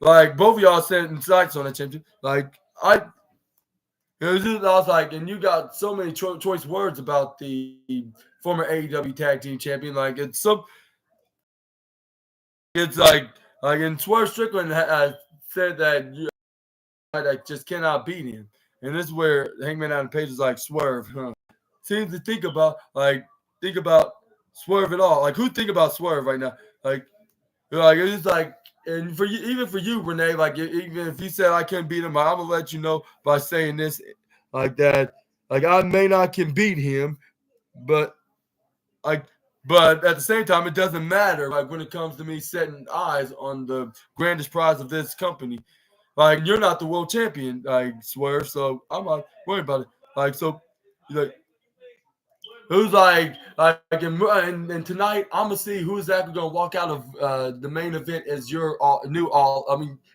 like both of y'all setting sights on the championship. I was like, and you got so many choice words about the former AEW Tag Team Champion. Like it's like and Swerve Strickland said that that just cannot beat him. And this is where Hangman Adam Page is like, Swerve, huh? Seems to think about Swerve at all. Like who think about Swerve right now? It's like, and for you, even for you, Renee, like even if you said I couldn't beat him, I'm gonna let you know by saying this, like that, like I may not can beat him, but at the same time, it doesn't matter. Like when it comes to me setting eyes on the grandest prize of this company, like you're not the world champion, like Swerve, so I'm not worried about it. Who's and tonight I'm gonna see who's actually gonna walk out of the main event as your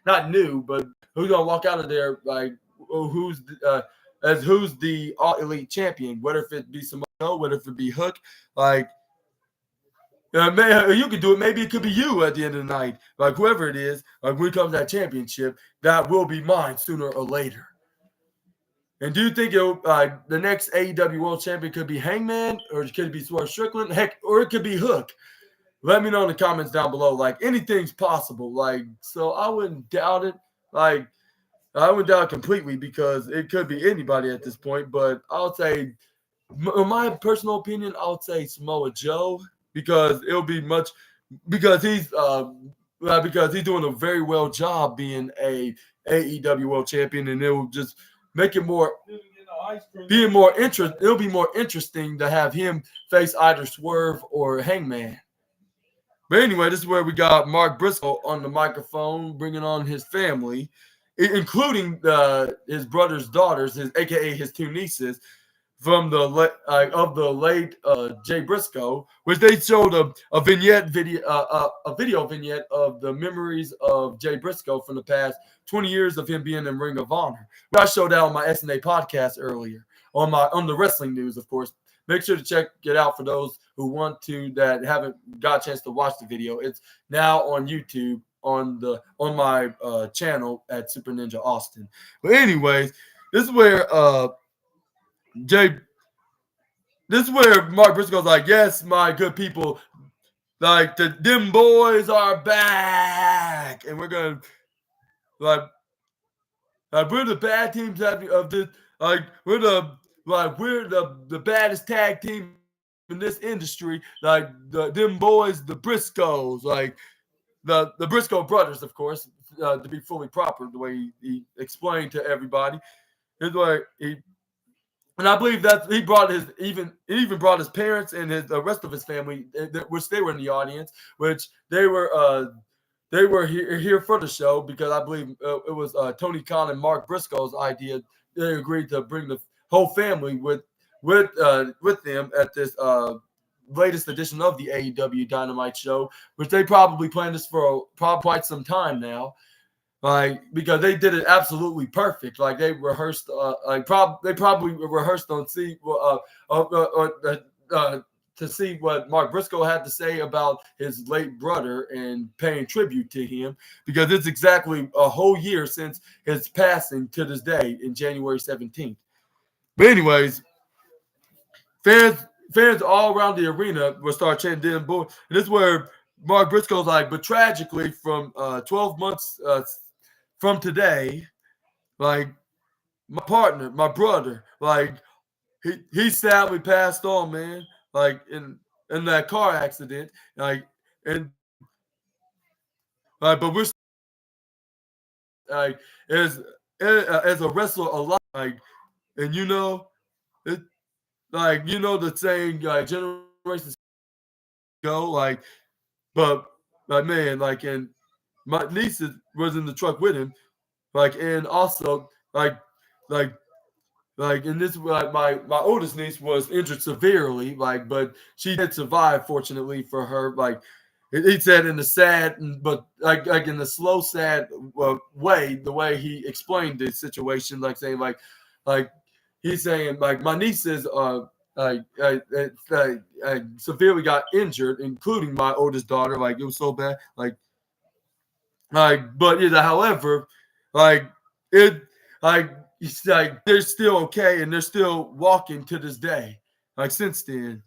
not new, but who's gonna walk out of there who's the all elite champion, whether if it be Samoa, whether if it be Hook, you could do it. Maybe it could be you at the end of the night, like whoever it is. Like when it comes to that championship, that will be mine sooner or later. And do you think the next AEW World Champion could be Hangman, or could it be Swerve Strickland? Heck, or it could be Hook. Let me know in the comments down below. Like anything's possible. So I wouldn't doubt it. I wouldn't doubt it completely because it could be anybody at this point. But I would say, in my personal opinion, I would say Samoa Joe because it'll be because he's doing a very well job being a AEW World Champion, and it will just make it it'll be more interesting to have him face either Swerve or Hangman. But anyway, this is where we got Mark Briscoe on the microphone, bringing on his family, including his brother's daughters, aka his two nieces, from the of the late Jay Briscoe, which they showed a vignette video, a video vignette of the memories of Jay Briscoe from the past 20 years of him being in Ring of Honor. I showed that on my SNA podcast earlier on the wrestling news, of course. Make sure to check it out for those who want to that haven't got a chance to watch the video. It's now on YouTube on my channel at Super Ninja Austin. But anyways, this is where Jay. This is where Mark Briscoe's like, yes, my good people, like them boys are back, and we're gonna like we're the bad teams of this. We're the baddest tag team in this industry. Like them boys, the Briscoes, like the Briscoe brothers, of course, to be fully proper, the way he explained to everybody. Here's why and I believe that he brought his even brought his parents and the rest of his family, which they were in the audience, which they were here for the show because I believe it was Tony Khan and Mark Briscoe's idea. They agreed to bring the whole family with them at this latest edition of the AEW Dynamite show, which they probably planned this for quite some time now. Like because they did it absolutely perfect. Like they rehearsed, they probably rehearsed on to see what Mark Briscoe had to say about his late brother and paying tribute to him because it's exactly a whole year since his passing to this day in January 17th. But anyways, fans all around the arena will start chanting "Damn boy," and this is where Mark Briscoe's like, but tragically, from 12 months from today, like my partner, my brother, like he sadly passed on, man. Like in that car accident, like and but we're like as a wrestler alive, like and it like the saying like generations go like, but man, like and my niece was in the truck with him, like and also like and this like my oldest niece was injured severely, like but she did survive fortunately for her. Like he said in the sad but like in the slow sad way, the way he explained the situation, like saying like he's saying like my nieces severely got injured, including my oldest daughter. Like it was so bad, but however, like it, it's like they're still okay and they're still walking to this day. Like since then,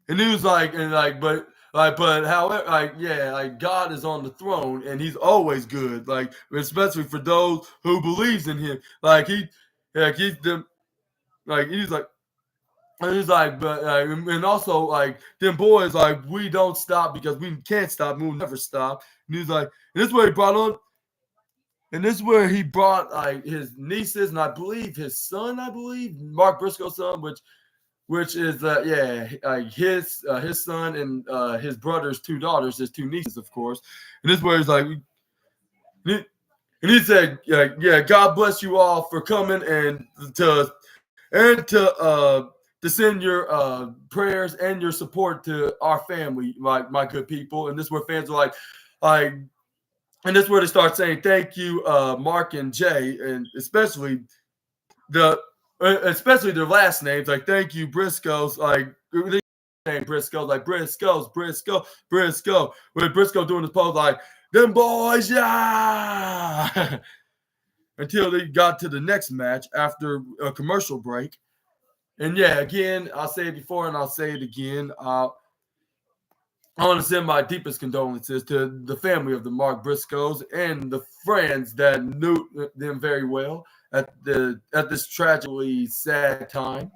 and he was like, but however, God is on the throne and He's always good. Like especially for those who believes in Him. Like he's them, like he's like. And he's like, but and also like them boys, like we don't stop because we can't stop, we'll never stop. And he's like, and this is where he brought on, and this is where he brought like his nieces and I believe his son, Mark Briscoe's son, which is his son and his brother's two daughters, his two nieces, of course. And this is where he's like, and he said, yeah, God bless you all for coming and to send your prayers and your support to our family, my good people. And this is where fans are and this is where they start saying thank you, Mark and Jay, and especially their last names, like thank you, Briscoes, like name Briscoe, like Briscoe. With Briscoe doing his pose like them boys, yeah. Until they got to the next match after a commercial break. And yeah, again, I'll say it before and I'll say it again. I want to send my deepest condolences to the family of the Mark Briscoes and the friends that knew them very well at this tragically sad time.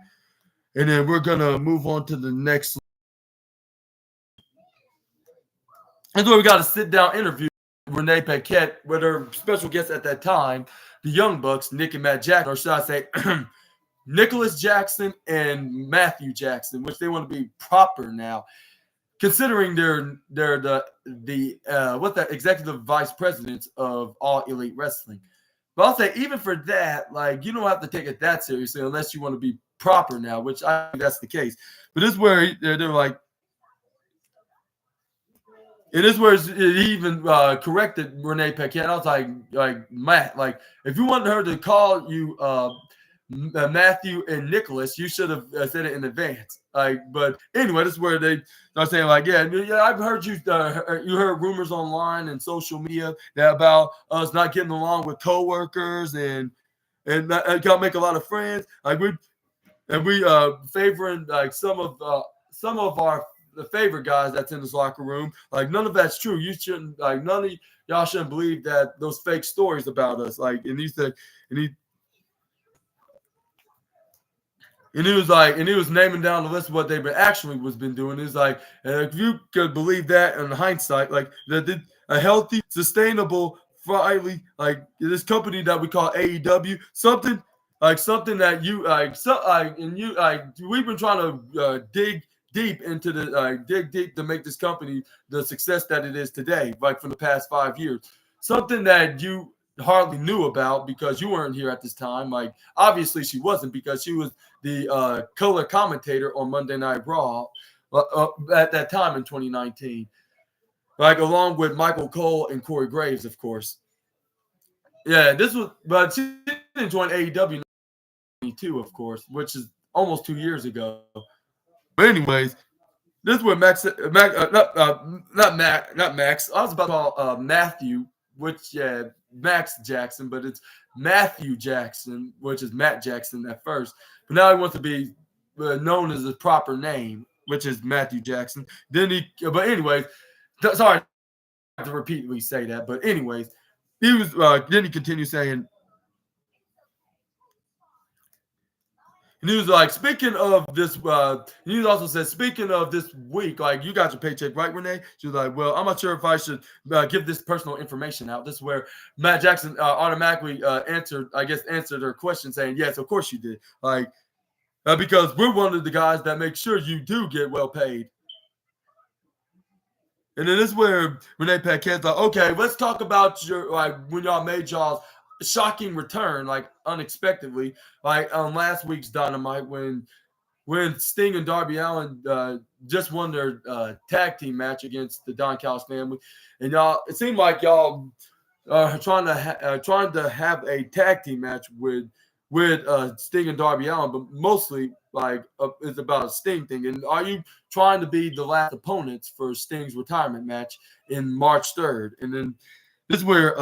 And then we're gonna move on to the next. That's where we got a sit-down interview with Renee Paquette with her special guest at that time, the Young Bucks, Nick and Matt Jackson, or should I say Nicholas Jackson and Matthew Jackson, which they want to be proper now, considering they're the executive vice presidents of All Elite Wrestling. But I'll say even for that, like you don't have to take it that seriously unless you want to be proper now, which I think that's the case. But this is where they're like, it is where he even corrected Renee Paquette. I was like Matt, like if you wanted her to call you Matthew and Nicholas, you should have said it in advance. Like, but anyway, this is where they are saying like, yeah, I've heard you. You heard rumors online and social media that about us not getting along with coworkers and can't make a lot of friends. Like we favoring like some of our the favorite guys that's in this locker room. Like none of that's true. You shouldn't like none of y'all shouldn't believe that those fake stories about us. Like and he said and he and he was like, and he was naming down the list of what they've been actually was been doing. He's like, and if you could believe that in hindsight, like that a healthy, sustainable, finally, like this company that we call AEW, something that you like, so like, and you like, we've been trying to dig deep into the dig deep to make this company the success that it is today, like for the past 5 years. Something that you hardly knew about because you weren't here at this time. Like obviously she wasn't because she was the color commentator on Monday Night Raw at that time in 2019, like along with Michael Cole and Corey Graves, of course. Yeah, this was, but she didn't join AEW in 2022, of course, which is almost 2 years ago. But anyways, this is where not Max. I was about to call Matthew, which Max Jackson, but it's Matthew Jackson, which is Matt Jackson at first. But now he wants to be known as his proper name, which is Matthew Jackson. But anyways, sorry to repeatedly say that, but anyways, he was. Then he continued saying. And he was like, speaking of this, he also said, speaking of this week, like, you got your paycheck, right, Renee? She was like, well, I'm not sure if I should give this personal information out. This is where Matt Jackson automatically answered her question saying, yes, of course you did. Like, because we're one of the guys that make sure you do get well paid. And then this is where Renee Paquette's like, okay, let's talk about your, like, when y'all made y'all's shocking return, like unexpectedly, like on last week's Dynamite when Sting and Darby Allin just won their tag team match against the Don Callis family, and y'all, it seemed like y'all are trying to have a tag team match with Sting and Darby Allin, but mostly like it's about a Sting thing. And are you trying to be the last opponents for Sting's retirement match in March 3rd? And then this is where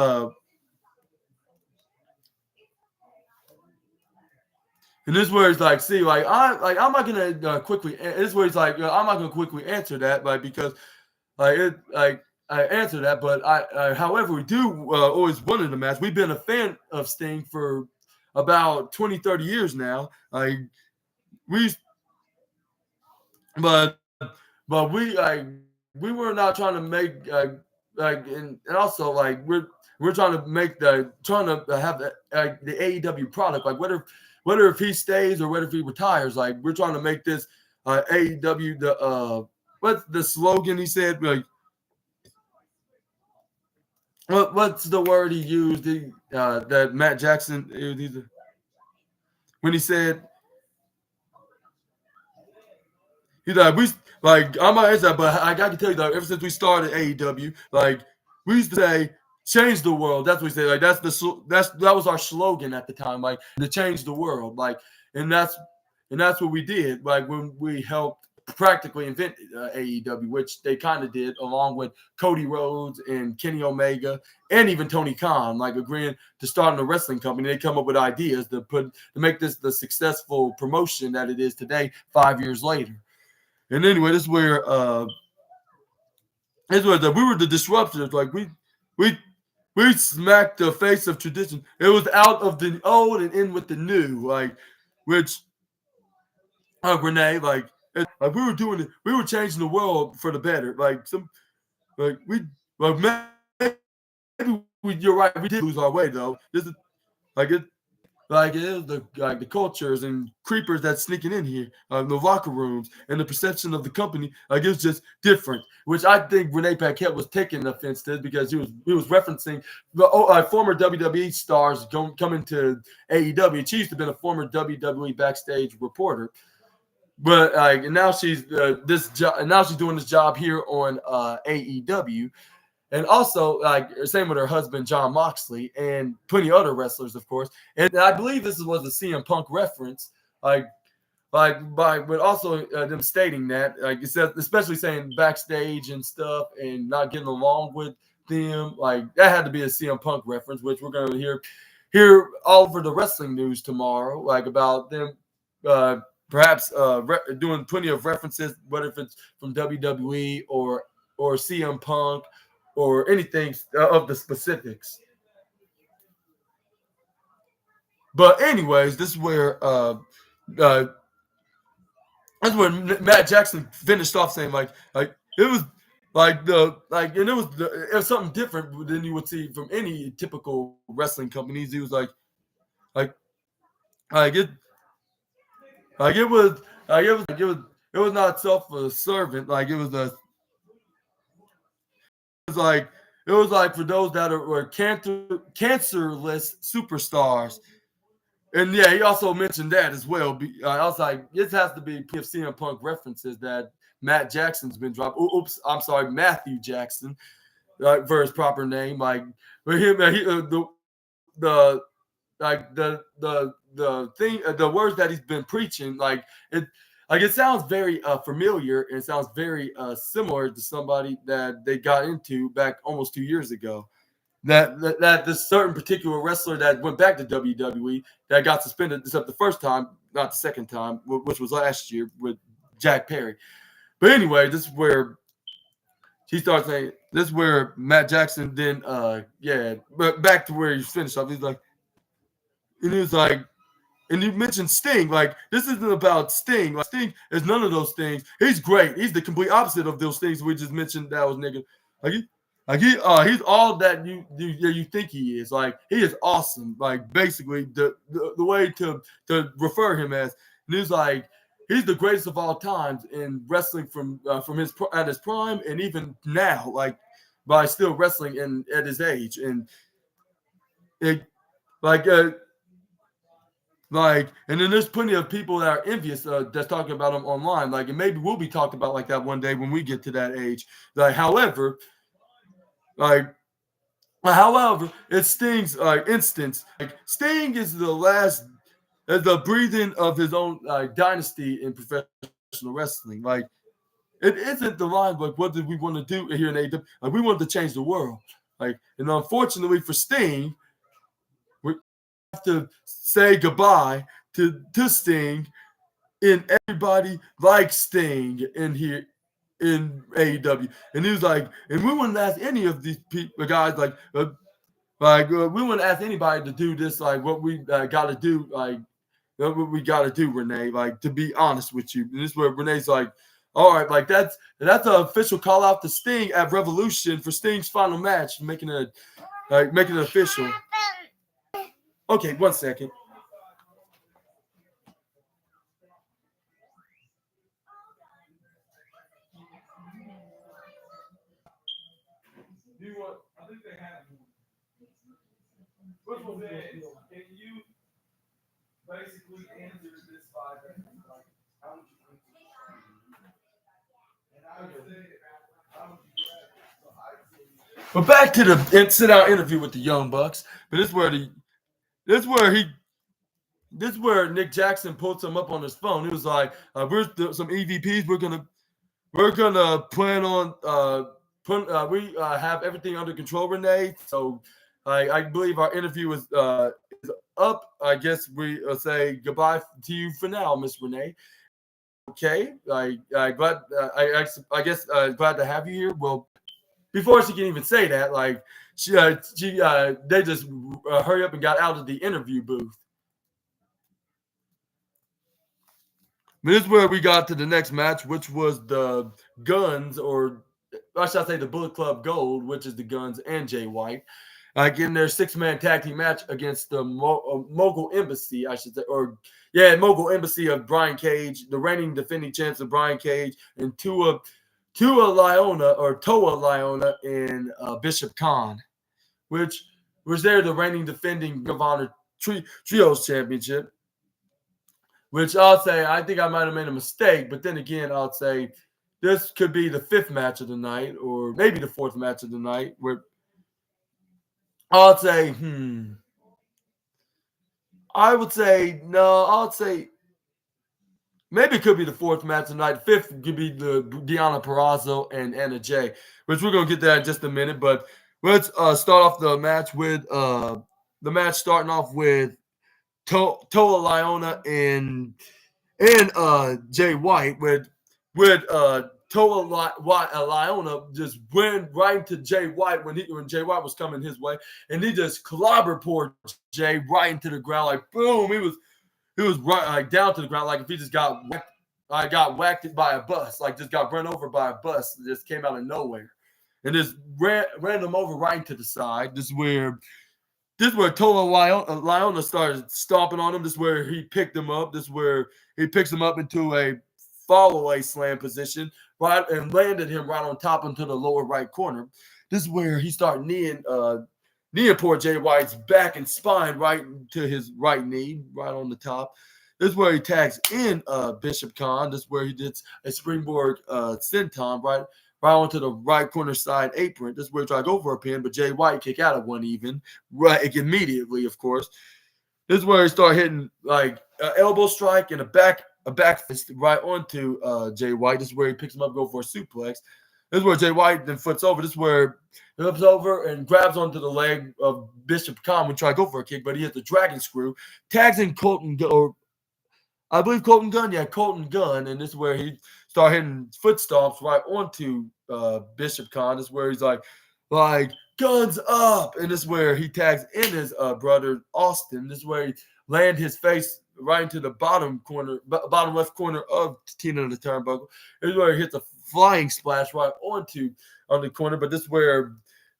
and this is where it's like, see, like I'm not gonna quickly. This is where he's like, I'm not gonna quickly answer that, like because I answer that, but however, we do always wanted a match. We've been a fan of Sting for about 20, 30 years now. Like we, but we were not trying to make and also like we're trying to have the AEW product, like whether if he stays or whether if he retires, like we're trying to make this AEW the what's the slogan he said, like what's the word he used that Matt Jackson when he said he's like I'm not answer that, but I can tell you that ever since we started AEW, like we used to say change the world. That's what we say. Like that was our slogan at the time, like to change the world. Like and that's what we did. Like when we helped practically invent AEW, which they kind of did along with Cody Rhodes and Kenny Omega and even Tony Khan, like agreeing to start a wrestling company. They come up with ideas to make this the successful promotion that it is today 5 years later. And anyway, this is where we were the disruptors. Like we smacked the face of tradition. It was out of the old and in with the new. Like which Renee, like we were doing it. We were changing the world for the better. Like maybe you're right. We did lose our way though. This is like it. Like it is the cultures and creepers that's sneaking in here, the locker rooms, and the perception of the company. Like it's just different, which I think Renee Paquette was taking offense to because he was referencing the former WWE stars coming to AEW. She used to have been a former WWE backstage reporter, but like now she's this job. Now she's doing this job here on AEW. And also, like, same with her husband, John Moxley, and plenty of other wrestlers, of course. And I believe this was a CM Punk reference, but also them stating that, like, it says, especially saying backstage and stuff and not getting along with them, like, that had to be a CM Punk reference, which we're going to hear all over the wrestling news tomorrow, like, about them perhaps doing plenty of references, whether if it's from WWE or CM Punk, or anything of the specifics. But anyways, this is where Matt Jackson finished off saying like it was and it was something different than you would see from any typical wrestling companies. He was like it it was not self-servant. Like it was like for those that were cancerless superstars. And yeah, he also mentioned that as well. I was like, this has to be CM Punk references that Matt Jackson's been dropped. Oops, I'm sorry, Matthew Jackson, for his proper name. Like, but him, the thing, the words that he's been preaching, it sounds very familiar and it sounds very similar to somebody that they got into back almost 2 years ago. That this certain particular wrestler that went back to WWE that got suspended, except the first time, not the second time, which was last year with Jack Perry. But anyway, this is where she starts saying, this is where Matt Jackson then, but back to where he finished off. He's like, and he was like, and you mentioned Sting. Like, this isn't about Sting. Like, Sting is none of those things. He's great. He's the complete opposite of those things we just mentioned that was nigga. He's all that you think he is. Like, he is awesome. Like, basically the way to refer him as. And he's like, he's the greatest of all times in wrestling from his at his prime and even now, like by still wrestling at his age. And it and then there's plenty of people that are envious that's talking about him online. Like, and maybe we'll be talked about like that one day when we get to that age. However, it's Sting's instance. Like, Sting is the breathing of his own dynasty in professional wrestling. Like, it isn't the line like, what did we want to do here in AEW? Like, we wanted to change the world. Like, and unfortunately for Sting, we have to say goodbye to Sting, and everybody likes Sting in here in AEW. And he was like, and we wouldn't ask any of these people, guys, we wouldn't ask anybody to do this, like what we got to do, like what we got to do, Renee, like to be honest with you. And this is where Renee's like, all right, like that's an official call out to Sting at Revolution for Sting's final match, making it official. Okay, 1 second. I think they have. Which one? Can you basically answer this 5 minutes? Like, how would you answer? And I would say, how would you? But back to the sit-down interview with the Young Bucks. But this is where Nick Jackson pulled him up on his phone. He was like, "We're some EVPs. We're gonna plan on we have everything under control, Renee. So I believe our interview is up. I guess we say goodbye to you for now, Miss Renee. Okay, glad to have you here. Well, before she can even say that, like they just hurry up and got out of the interview booth. This is where we got to the next match, which was the Guns, or I should say the Bullet Club Gold, which is the Guns and Jay White. like in their 6-man tag team match against the Mogul Embassy, I should say, Mogul Embassy of Brian Cage, the reigning defending champs of Brian Cage, and Toa Liona and Bishop Khan, which was there the reigning defending Ring of Honor Trios Championship. Which I'll say, I think I might have made a mistake, but then again, I'll say this could be the 5th match of the night, or maybe the 4th match of the night. Where I'll say, I would say no. I'll say maybe it could be the 4th match of the night. 5th could be the Deonna Purrazzo and Anna Jay, which we're gonna get to that in just a minute. But let's start off the match with starting off with Toa Liona and Jay White with Toa Liona just went right to Jay White when Jay White was coming his way, and he just clobbered poor Jay right into the ground, like boom. He was right like down to the ground, like if he just got whacked by a bus, like just got run over by a bus that just came out of nowhere, and just ran him over right into the side. This is where Toa Liona started stomping on him. This is where he picked him up. This is where he picks him up into a follow-away slam position, right, and landed him right on top into the lower right corner. This is where he started kneeing poor Jay White's back and spine right to his right knee, right on the top. This is where he tags in Bishop Khan. This is where he did a springboard senton right onto the right corner side apron. This is where he tried to go for a pin, but Jay White kicked out of one even, right immediately, of course. This is where he started hitting like an elbow strike and a back fist right onto Jay White. This is where he picks him up, go for a suplex. This is where Jay White then flips over. This is where he flips over and grabs onto the leg of Bishop Khan when trying to go for a kick, but he hits the dragon screw, tags in Colton Gunn, and this is where he started hitting foot stomps right onto Bishop Khan. This is where he's like guns up, and this is where he tags in his brother Austin. This is where he lands his face right into the bottom left corner of Tina the Turnbuckle. This is where he hits a flying splash right on the corner, but this is where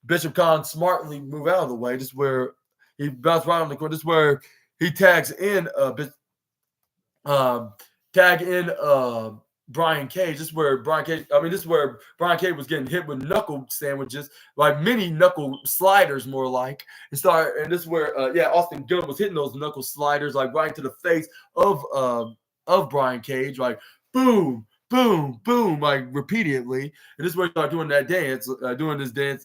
Bishop Khan smartly move out of the way. This is where he bounced right on the corner. This is where he tags in Brian Cage. This is where Brian Cage was getting hit with knuckle sandwiches, like mini knuckle sliders, more like. And this is where Austin Gunn was hitting those knuckle sliders like right into the face of Brian Cage, like boom, boom, boom, like repeatedly. And this is where he started doing that dance,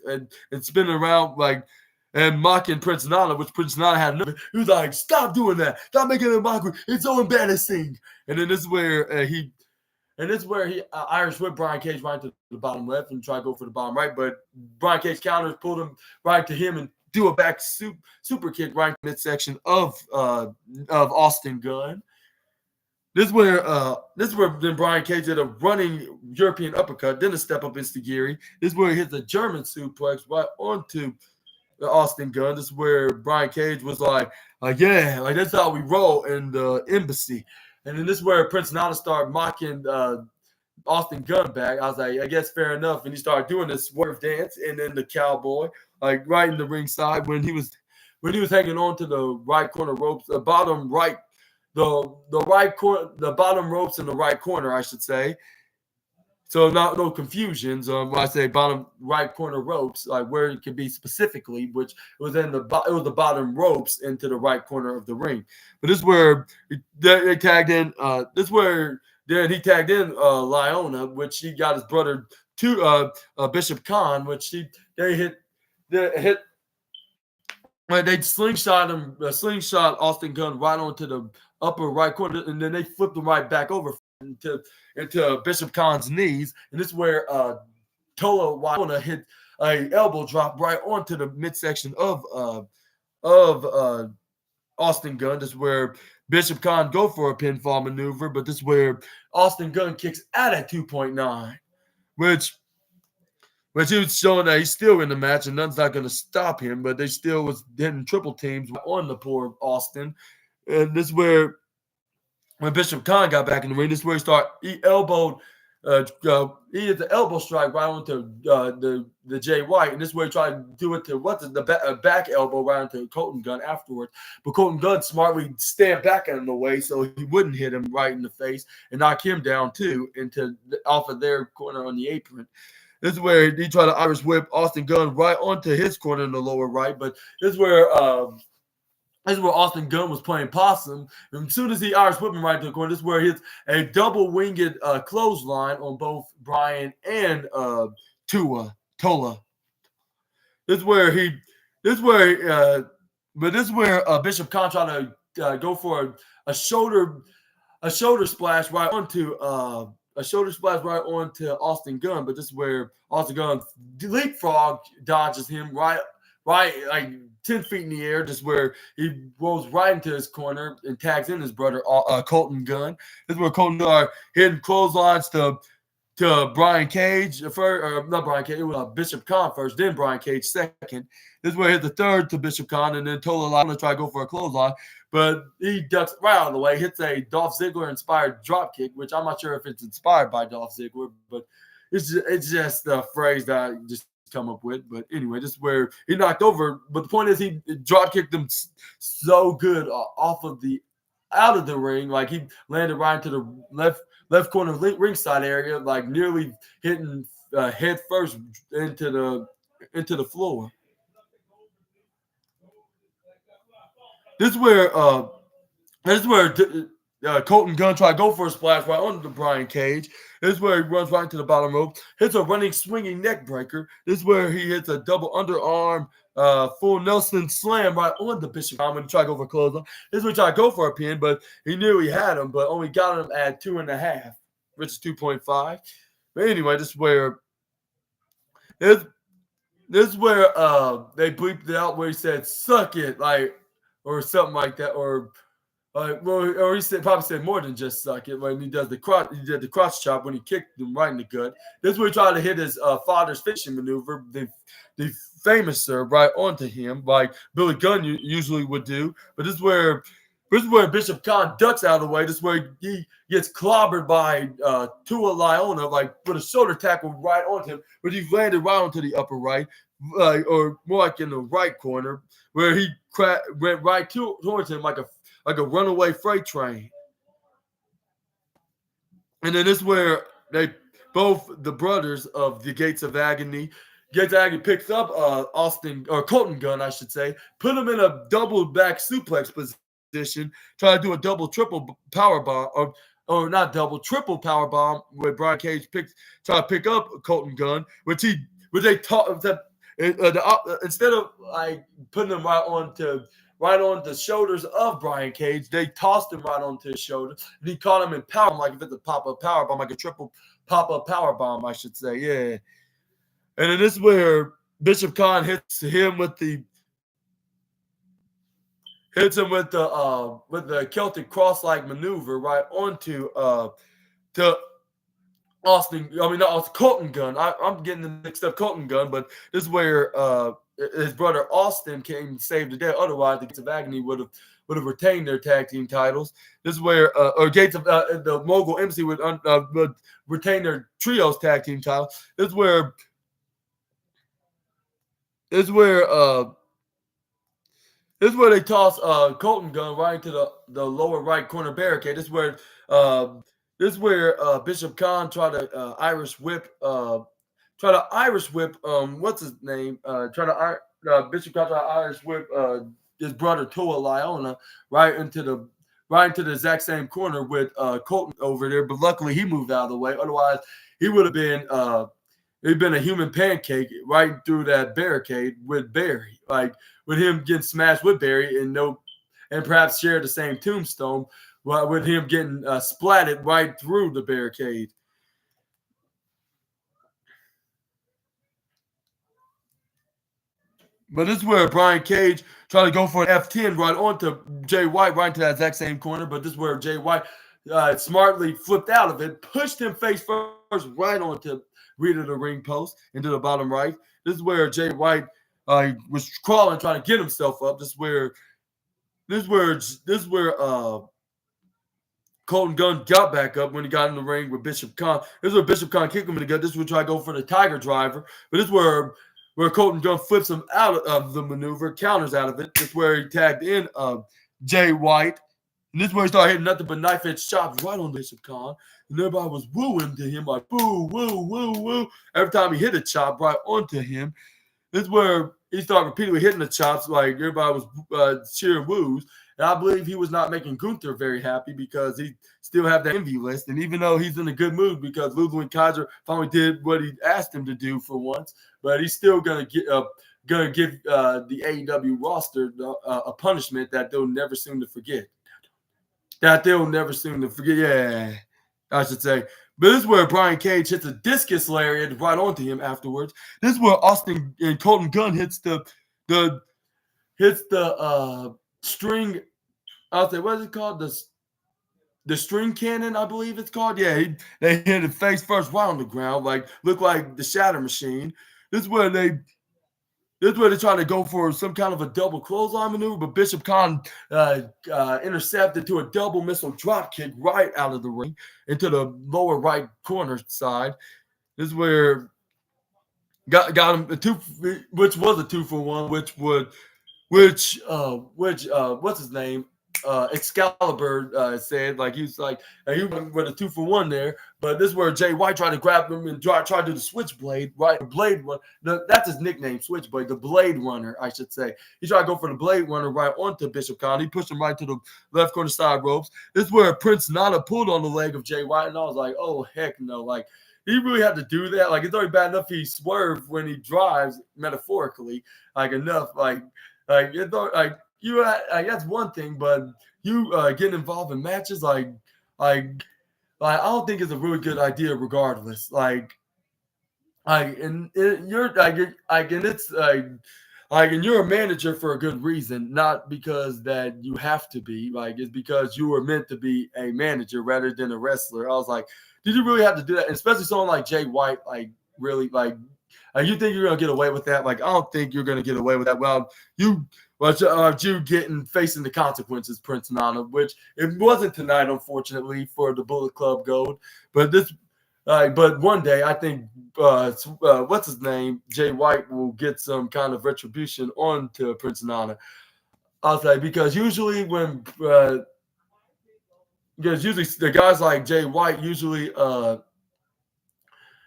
and spinning around like and mocking Prince Nana, which Prince Nana had no. He was like, "Stop doing that! Stop making it a mockery! It's so embarrassing!" And then this is where he Irish whipped Brian Cage right to the bottom left and tried to go for the bottom right, but Brian Cage counters, pulled him right to him and do a back super kick right in the midsection of Austin Gunn. This is where then Brian Cage did a running European uppercut, then a step up Insigiri. This is where he hit the German suplex right onto the Austin Gunn. This is where Brian Cage was like yeah, like that's how we roll in the embassy. And then this is where Prince Nana started mocking Austin Gunn back. I was like, I guess fair enough. And he started doing this swerve dance and then the cowboy, like right in the ringside when he was hanging on to the right corner ropes, the bottom right, the right corner, the bottom ropes in the right corner, I should say. So no confusions. When I say bottom right corner ropes, like where it could be specifically, which was the bottom ropes into the right corner of the ring. But this is where they tagged in. This is where then he tagged in Liona, which he got his brother to Bishop Khan, which they slingshot Austin Gunn right onto the upper right corner, and then they flipped him right back over into Bishop Khan's knees. And this is where Toa Liona hit a elbow drop right onto the midsection of Austin Gunn. This is where Bishop Khan go for a pinfall maneuver, but this is where Austin Gunn kicks out at 2.9, which he was showing that he's still in the match and nothing's not going to stop him, but they still was hitting triple teams on the poor Austin. And this is where when Bishop Khan got back in the ring, this is where he elbowed He hit the elbow strike right onto the Jay White, and this is where he tried to do it to the back elbow right onto Colton Gunn afterwards. But Colton Gunn smartly stand back in the way so he wouldn't hit him right in the face and knock him down too off of their corner on the apron. This is where he tried to Irish whip Austin Gunn right onto his corner in the lower right, but this is where Austin Gunn was playing possum. And as soon as he Irish whipped him right to the corner, this is where he hits a double winged clothesline on both Brian and Tola. This is where Bishop Khan tried to go for a shoulder splash right onto Austin Gunn, but this is where Austin Gunn leapfrog dodges him right like 10 feet in the air, just where he rolls right into his corner and tags in his brother Colton Gunn. This is where Colton Gunn hitting clotheslines to Brian Cage first, not Brian Cage, it was Bishop Khan first, then Brian Cage second. This is where he hit the third to Bishop Khan, and then Tola Lana try to go for a clothesline, but he ducks right out of the way, hits a Dolph Ziggler inspired drop kick, which I'm not sure if it's inspired by Dolph Ziggler, but it's just a phrase that I just come up with. But anyway, this is where he knocked over. But the point is, he drop kicked him so good out of the ring, like he landed right into the left corner ringside area, like nearly hitting head first into the floor. This is where Colton Gunn tried to go for a splash right onto Brian Cage. This is where he runs right into the bottom rope, hits a running, swinging neck breaker. This is where he hits a double underarm full Nelson slam right on the Bishop Khan when he tried to go for a clothesline. This is where he tried to go for a pin, but he knew he had him, but only got him at 2.5, which is 2.5. But anyway, this is where they bleeped it out where he said "suck it," like, or something like that, or he probably said more than just suck it when he did the cross chop when he kicked him right in the gut. This is where he tried to hit his father's fishing maneuver, the famous serve right onto him, like Billy Gunn usually would do. But this is where Bishop Khan ducks out of the way. This is where he gets clobbered by Tua Liona, like with a shoulder tackle right onto him, but he landed right onto the upper right, or more like in the right corner, where he went right towards him like a runaway freight train. And then this is where the brothers of the Gates of Agony picks up Colton Gunn, I should say, put him in a double back suplex position, try to do a double triple power bomb, or not double triple power bomb, where Brian Cage try to pick up Colton Gunn, instead of like putting him right on the shoulders of Brian Cage, they tossed him right onto his shoulder, and he caught him in power bomb, like if it's a pop-up power bomb, like a triple pop-up power bomb, I should say, yeah. And then this is where Bishop Khan hits him with the Celtic cross-like maneuver right onto Colton Gunn. I'm getting the mixed up Colton Gunn, but this is where his brother Austin came and saved the day. Otherwise, the Gates of Agony would have retained their tag team titles. This is where Gates of the Mogul MC would retain their trios tag team title. This is where they toss Colton Gunn right into the lower right corner barricade. This is where Bishop Khan tried to Irish whip. What's his name? Bishop Khan tried to Irish whip his brother Tua Liona right into the exact same corner with Colton over there. But luckily he moved out of the way. Otherwise, he would have been a human pancake right through that barricade with Barry, like with him getting smashed with Barry and perhaps share the same tombstone, with him getting splatted right through the barricade. But this is where Brian Cage tried to go for an F10 right onto Jay White, right into that exact same corner. But this is where Jay White smartly flipped out of it, pushed him face first right onto Rita the ring post into the bottom right. This is where Jay White was crawling, trying to get himself up. This is where Colton Gunn got back up when he got in the ring with Bishop Khan. This is where Bishop Khan kicked him in the gut. This is where he tried to go for the Tiger Driver. But this is where Colton Gunn flips him out of the maneuver, counters out of it. This is where he tagged in Jay White. And this is where he started hitting nothing but knife edge chops right on Bishop Khan. And everybody was wooing to him like, boo, woo, woo, woo. Every time he hit a chop right onto him. This is where he started repeatedly hitting the chops, like everybody was cheering woos. And I believe he was not making Gunther very happy because he still have that envy list. And even though he's in a good mood because Ludwig Kaiser finally did what he asked him to do for once, but he's still gonna give the AEW roster a punishment that they'll never seem to forget. Yeah, I should say. But this is where Brian Cage hits a discus lariat right onto him afterwards. This is where Austin and Colton Gunn hits the string. I'll say, what is it called? The string cannon, I believe it's called. Yeah, they hit it face first right on the ground, like look like the Shatter Machine. This is where they try to go for some kind of a double clothesline maneuver, but Bishop Khan intercepted to a double missile drop kick right out of the ring into the lower right corner side. This is where got him which was a 2-for-1, which what's his name? Excalibur said like he went with a 2-for-1 there, but this is where Jay White tried to grab him and try to do the switchblade, right? Blade Runner. That's his nickname, Switchblade, the Blade Runner, I should say. He tried to go for the Blade Runner right onto Bishop Khan. He pushed him right to the left corner side ropes. This is where Prince Nana pulled on the leg of Jay White, and I was like, oh heck no, like he really had to do that. Like it's already bad enough he swerved when he drives, metaphorically, like enough, it's like. That's one thing, but you getting involved in matches, I don't think it's a really good idea. Regardless, and you're a manager for a good reason, not because that you have to be. Like it's because you were meant to be a manager rather than a wrestler. I was like, did you really have to do that? And especially someone like Jay White, really, you think you're gonna get away with that? Like I don't think you're gonna get away with that. Well, you facing the consequences, Prince Nana, which it wasn't tonight, unfortunately, for the Bullet Club Gold. But but one day I think what's his name, Jay White, will get some kind of retribution onto Prince Nana. I'll say because usually the guys like Jay White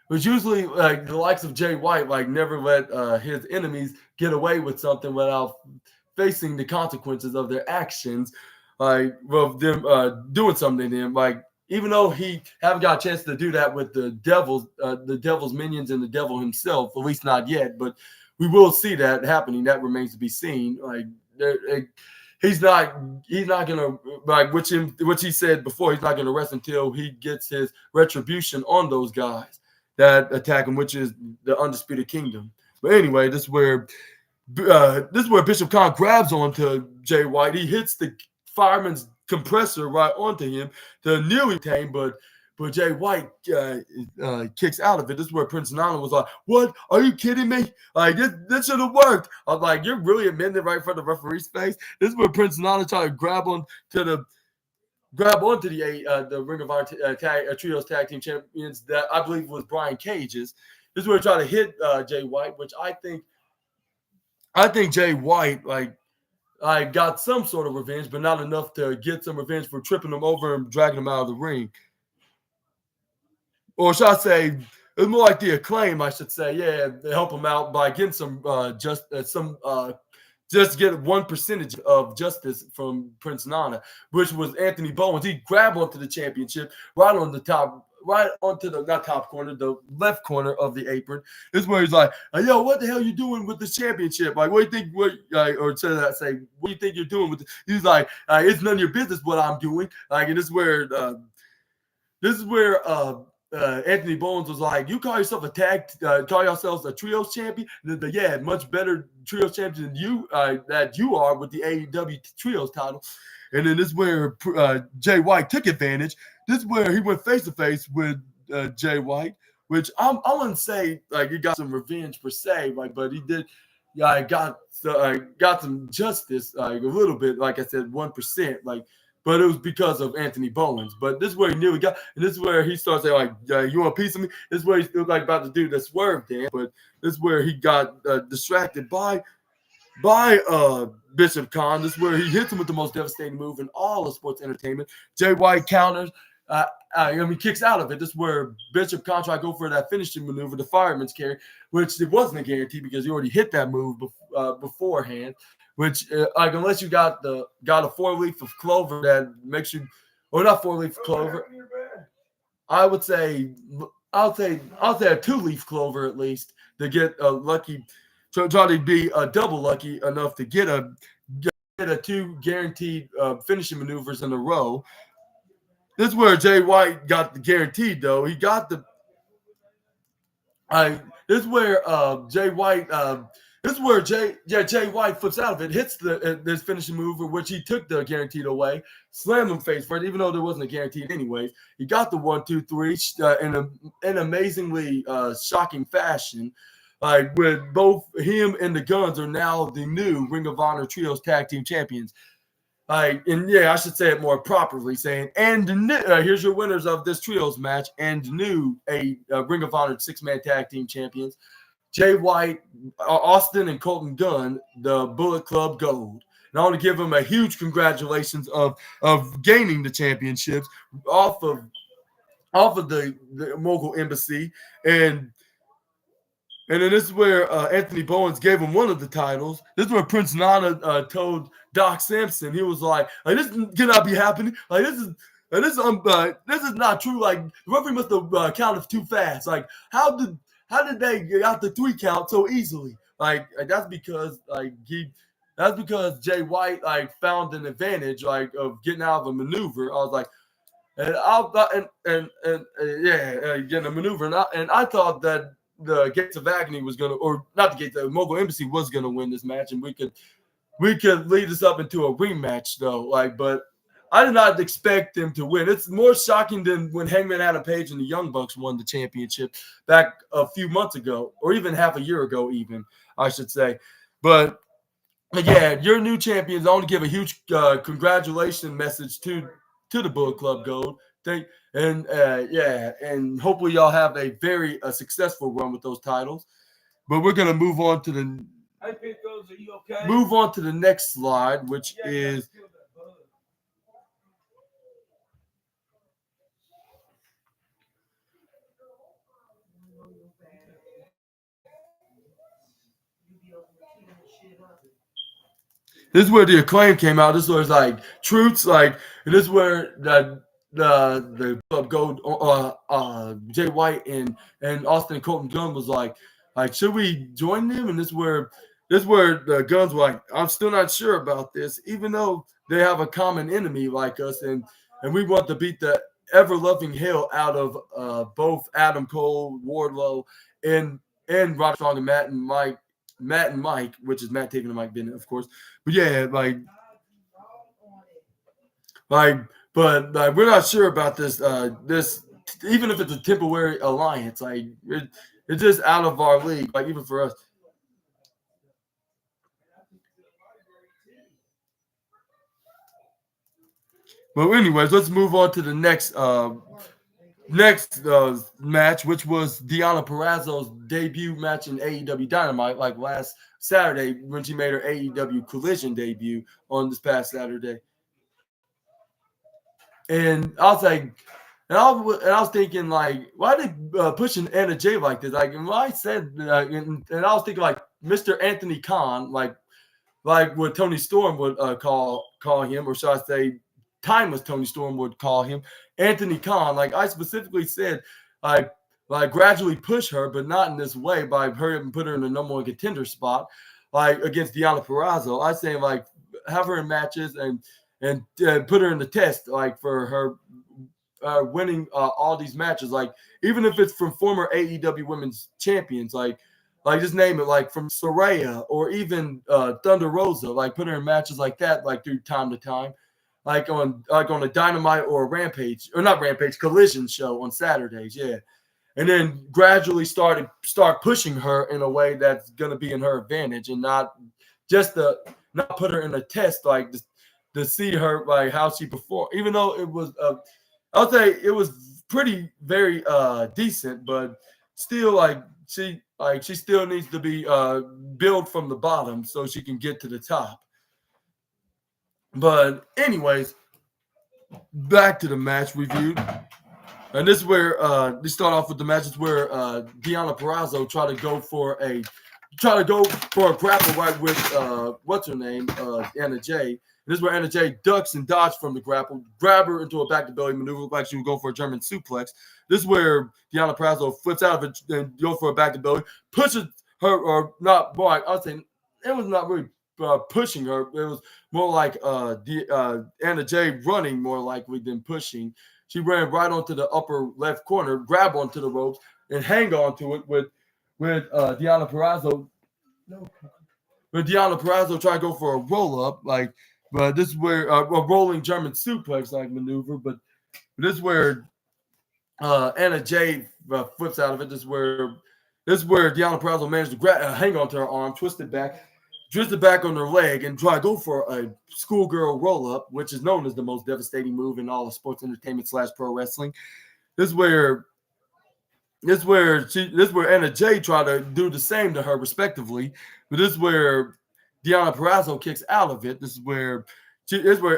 like the likes of Jay White, like never let his enemies get away with something without facing the consequences of their actions, of them doing something to him. Like even though he haven't got a chance to do that with the devil's minions and the devil himself, at least not yet. But we will see that happening. That remains to be seen. He's not gonna which he said before. He's not gonna rest until he gets his retribution on those guys that attack him, which is the Undisputed Kingdom. But anyway, this is where Bishop Khan grabs onto Jay White. He hits the fireman's compressor right onto him to nearly tame, but Jay White kicks out of it. This is where Prince Nana was like, "What? Are you kidding me? Like this should have worked." I was like, "You're really admitting it right in front of the referee's face." This is where Prince Nana tried to grab onto the Ring of Honor Trios Tag Team Champions that I believe was Brian Cage's. This is where he tried to hit Jay White, which I think Jay White got some sort of revenge, but not enough to get some revenge for tripping him over and dragging him out of the ring. Or should I say, it's more like the Acclaim, I should say. Yeah, they help him out by getting some just get 1% of justice from Prince Nana, which was Anthony Bowens. He grabbed onto the championship right onto the not top corner, the left corner of the apron. This is where he's like, "Yo, what the hell you doing with this championship? Like, what do you think? What do you think you're doing with it?" He's like, "It's none of your business what I'm doing." Like, and this is where Anthony Bowens was like, "You call yourself call yourselves a trios champion? Yeah, much better trios champion than you that you are with the AEW trios title." And then this is where Jay White took advantage. This is where he went face to face with Jay White, which I wouldn't say like he got some revenge per se, but he did. Yeah, got some justice, a little bit. Like I said, 1%, but it was because of Anthony Bowens. But this is where he knew he got, and this is where he starts saying, like, you want a piece of me? This is where he's like about to do the swerve dance, but this is where he got distracted by Bishop Khan. This is where he hits him with the most devastating move in all of sports entertainment. Jay White counters. Kicks out of it. This is where Bishop Khan tried to go for that finishing maneuver, the fireman's carry, which it wasn't a guarantee because he already hit that move beforehand. Which, unless you got a 4-leaf of clover that makes you, or not 4-leaf clover, I would say I'll say a 2-leaf clover at least to get a lucky. Try to be double lucky enough to get a 2 guaranteed finishing maneuvers in a row. This is where Jay White got the guaranteed, though. He got the. This is where Jay White. This is where Jay White flips out of it, hits this finishing move, which he took the guaranteed away, slammed him face first, even though there wasn't a guaranteed anyways. He got the 1, 2, 3 in an amazingly shocking fashion. With both him and the Guns are now the new Ring of Honor Trios Tag Team Champions. I should say it more properly, saying, and here's your winners of this trios match and new Ring of Honor 6-man tag team champions, Jay White, Austin, and Colton Gunn, the Bullet Club Gold. And I want to give them a huge congratulations of gaining the championships off of the Mogul Embassy. And then this is where Anthony Bowens gave him one of the titles. This is where Prince Nana told Doc Sampson, he was like, this cannot be happening. Like, this is not true. Like, the referee must have counted too fast. Like, how did they get out the 3 count so easily? Like that's because Jay White found an advantage of getting out of a maneuver. I was like, getting a maneuver, and I thought that the Gates of Agony was gonna, or not the Gates, the Mogul Embassy was gonna win this match, and we could lead this up into a rematch though. But I did not expect them to win. It's more shocking than when Hangman Adam Page and the Young Bucks won the championship back a few months ago, or even half a year ago, even I should say. But yeah, your new champions. I want to give a huge congratulations message to the Bullet Club Gold. And hopefully y'all have a very successful run with those titles. But we're gonna move on to the next slide, which is this is where the Acclaim came out. This was Truths, and this is where the Club Gold, Jay White and Austin Colton Gunn was like, should we join them? And this is where the Guns were like, I'm still not sure about this, even though they have a common enemy like us, and we want to beat the ever-loving hell out of both Adam Cole, Wardlow, and Roderick Strong and Matt and Mike, which is Matt taking the Mike Bennett, of course. But yeah, but we're not sure about this. This, even if it's a temporary alliance, it's just out of our league. Even for us. But anyways, let's move on to the next match, which was Deonna Purrazzo's debut match in AEW Dynamite, last Saturday when she made her AEW Collision debut on this past Saturday. And I was like, and I was thinking, why are they pushing Anna Jay like this? And I said, and I was thinking, Mr. Anthony Khan, like what Tony Storm would call him, or should I say, Timeless Tony Storm would call him, Anthony Khan. I specifically said, gradually push her, but not in this way by her and put her in the number 1 contender spot, against Deonna Purrazzo. I say have her in matches and put her in the test, for her winning all these matches, even if it's from former AEW Women's Champions, just name it, from Saraya or even Thunder Rosa, put her in matches like that, through time to time. On a Dynamite or a Rampage, or not Rampage, Collision show on Saturdays, yeah. And then gradually start pushing her in a way that's going to be in her advantage, and not just not put her in a test, the to see her like how she performed. Even though it was, I'll say it was pretty very decent, but still she still needs to be built from the bottom so she can get to the top. But anyways, back to the match review. And this is where we start off with the matches where Deonna Purrazzo tried to go for a grapple right with what's her name, Anna Jay. And this is where Anna Jay ducks and dodges from the grapple, grab her into a back to belly maneuver, like she would go for a German suplex. This is where Deonna Purrazzo flips out of it and go for a back to belly, pushes her, or not. Boy, I was saying it was not really pushing her. It was more like Anna Jay running more likely than pushing. She ran right onto the upper left corner, grab onto the ropes, and hang on to it with Deonna Purrazzo. No, with Deonna Purrazzo trying to go for a roll up, but this is where a rolling German suplex like maneuver. But this is where Anna Jay flips out of it. This is where Deonna Purrazzo managed to hang onto her arm, twist it back on her leg, and try to go for a schoolgirl roll up, which is known as the most devastating move in all of sports entertainment / pro wrestling. This is where Anna Jay tried to do the same to her, respectively. But this is where Deonna Purrazzo kicks out of it. This is where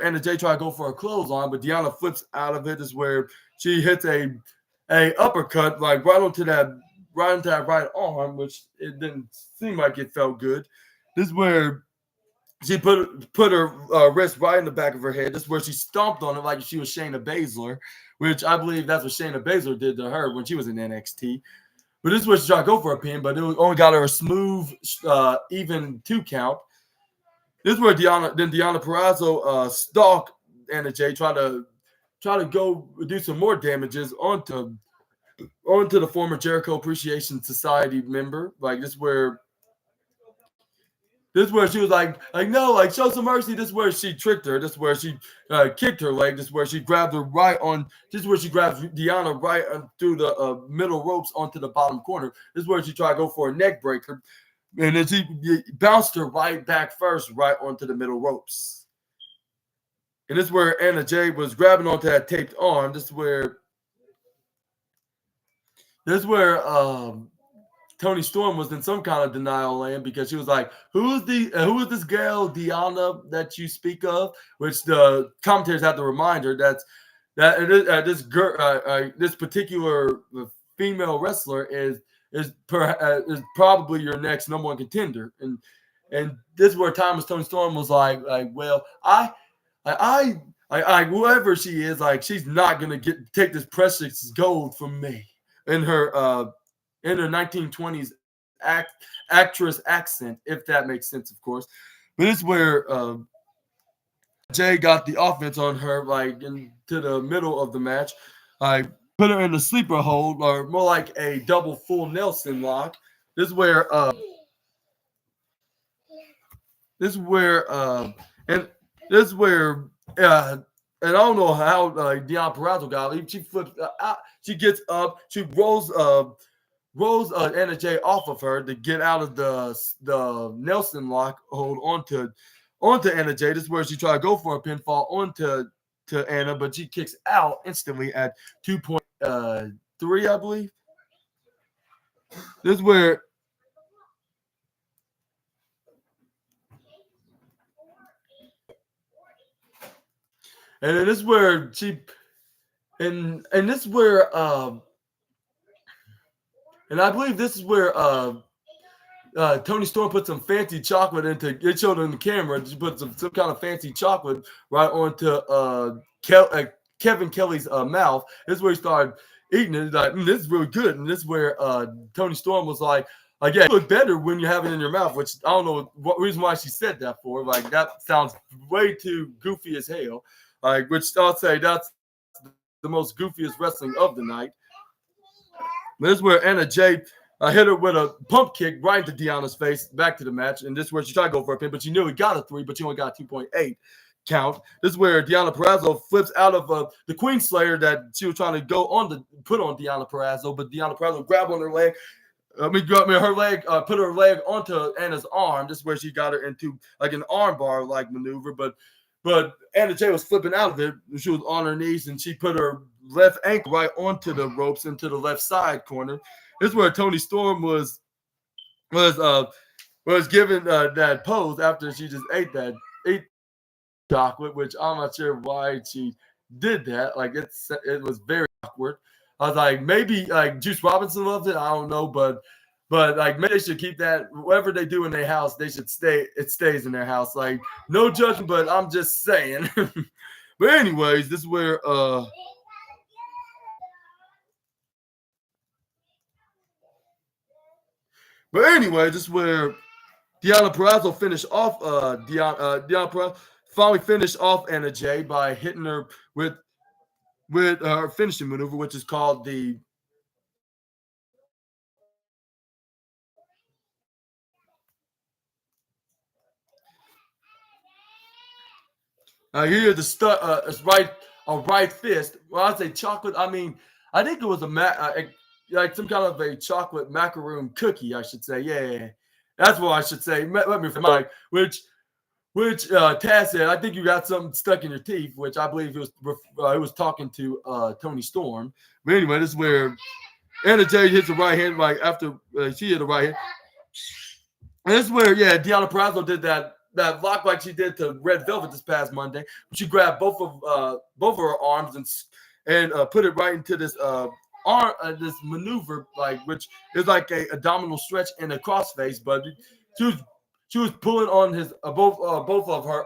Anna Jay tried to go for a clothesline, but Deonna flips out of it. This is where she hits a uppercut like right onto that right arm, which it didn't seem like it felt good. This is where she put her wrist right in the back of her head. This is where she stomped on it like she was Shayna Baszler, which I believe that's what Shayna Baszler did to her when she was in NXT. But this is where she tried to go for a pin, but it only got her a smooth, even 2 count. This is where Deonna Purrazzo stalked Anna Jay, try to go do some more damages onto the former Jericho Appreciation Society member. Like this is where she was like no, like show some mercy. This is where she tricked her. This is where she kicked her leg. This is where she grabbed her This is where she grabs Deonna right through the middle ropes onto the bottom corner. This is where she tried to go for a neck breaker, and then she bounced her right back first, right onto the middle ropes. And this is where Anna Jay was grabbing onto that taped arm. This is where Toni Storm was in some kind of denial land because she was like, who is this girl, Deonna, that you speak of? Which the commentators had to remind her this particular female wrestler is probably your next number 1 contender. And this is where Toni Storm was like, well, whoever she is, like she's not gonna take this precious gold from me in her 1920s actress accent, if that makes sense, of course. But this is where Jay got the offense on her, like into the middle of the match. I put her in the sleeper hold, or more like a double full Nelson lock. This is where and I don't know how Deonna Purrazzo got it. She flips out, she gets up, she rolls Anna Jay off of her to get out of the Nelson lock hold onto Anna Jay. This is where she tried to go for a pinfall onto Anna, but she kicks out instantly at 2.3, I believe. This is where and then this is where she and this is where and I believe this is where Toni Storm put some fancy chocolate into it. Showed on the camera. She put some kind of fancy chocolate right onto Kevin Kelly's mouth. This is where he started eating it. He's like, this is really good. And this is where Toni Storm was like, yeah, you look better when you have it in your mouth, which I don't know what reason why she said that for. Like, that sounds way too goofy as hell. Like, which I'll say that's the most goofiest wrestling of the night. This is where Anna Jay hit her with a pump kick right into Deonna's face, back to the match. And this is where she tried to go for a pin, but she nearly got a 3, but she only got a 2.8 count. This is where Deonna Purrazzo flips out of the Queen Slayer that she was trying to put on Deonna Purrazzo, but Deonna Purrazzo grabbed on her leg. Put her leg onto Anna's arm. This is where she got her into like an armbar like maneuver, but But Anna Jay was flipping out of it. She was on her knees and she put her left ankle right onto the ropes into the left side corner. This is where Toni Storm was given that pose after she just ate chocolate, which I'm not sure why she did that. Like it was very awkward. I was like, maybe like Juice Robinson loves it. I don't know, but like maybe they should keep that. Whatever they do in their house, they should stay. It stays in their house. Like no judgment, but I'm just saying. But anyways, this is where But anyway, this is where Deonna Purrazzo finished off. Deonna Purrazzo finally finished off Anna Jay by hitting her with her finishing maneuver, which is called the here the it's a right fist. When I say chocolate, I mean I think it was like some kind of a chocolate macaroon cookie. I should say, yeah. That's what I should say. Let me remind, which Taz said, I think you got something stuck in your teeth, which I believe it was talking to Toni Storm. But anyway, this is where Anna Jay hits the right hand, like after she hit the right hand. And this is where, Deonna Purrazzo did that lock like she did to Red Velvet this past Monday. She grabbed both of her arms and put it right into this this maneuver, like which is like a abdominal stretch and a crossface, but she was pulling on his both of her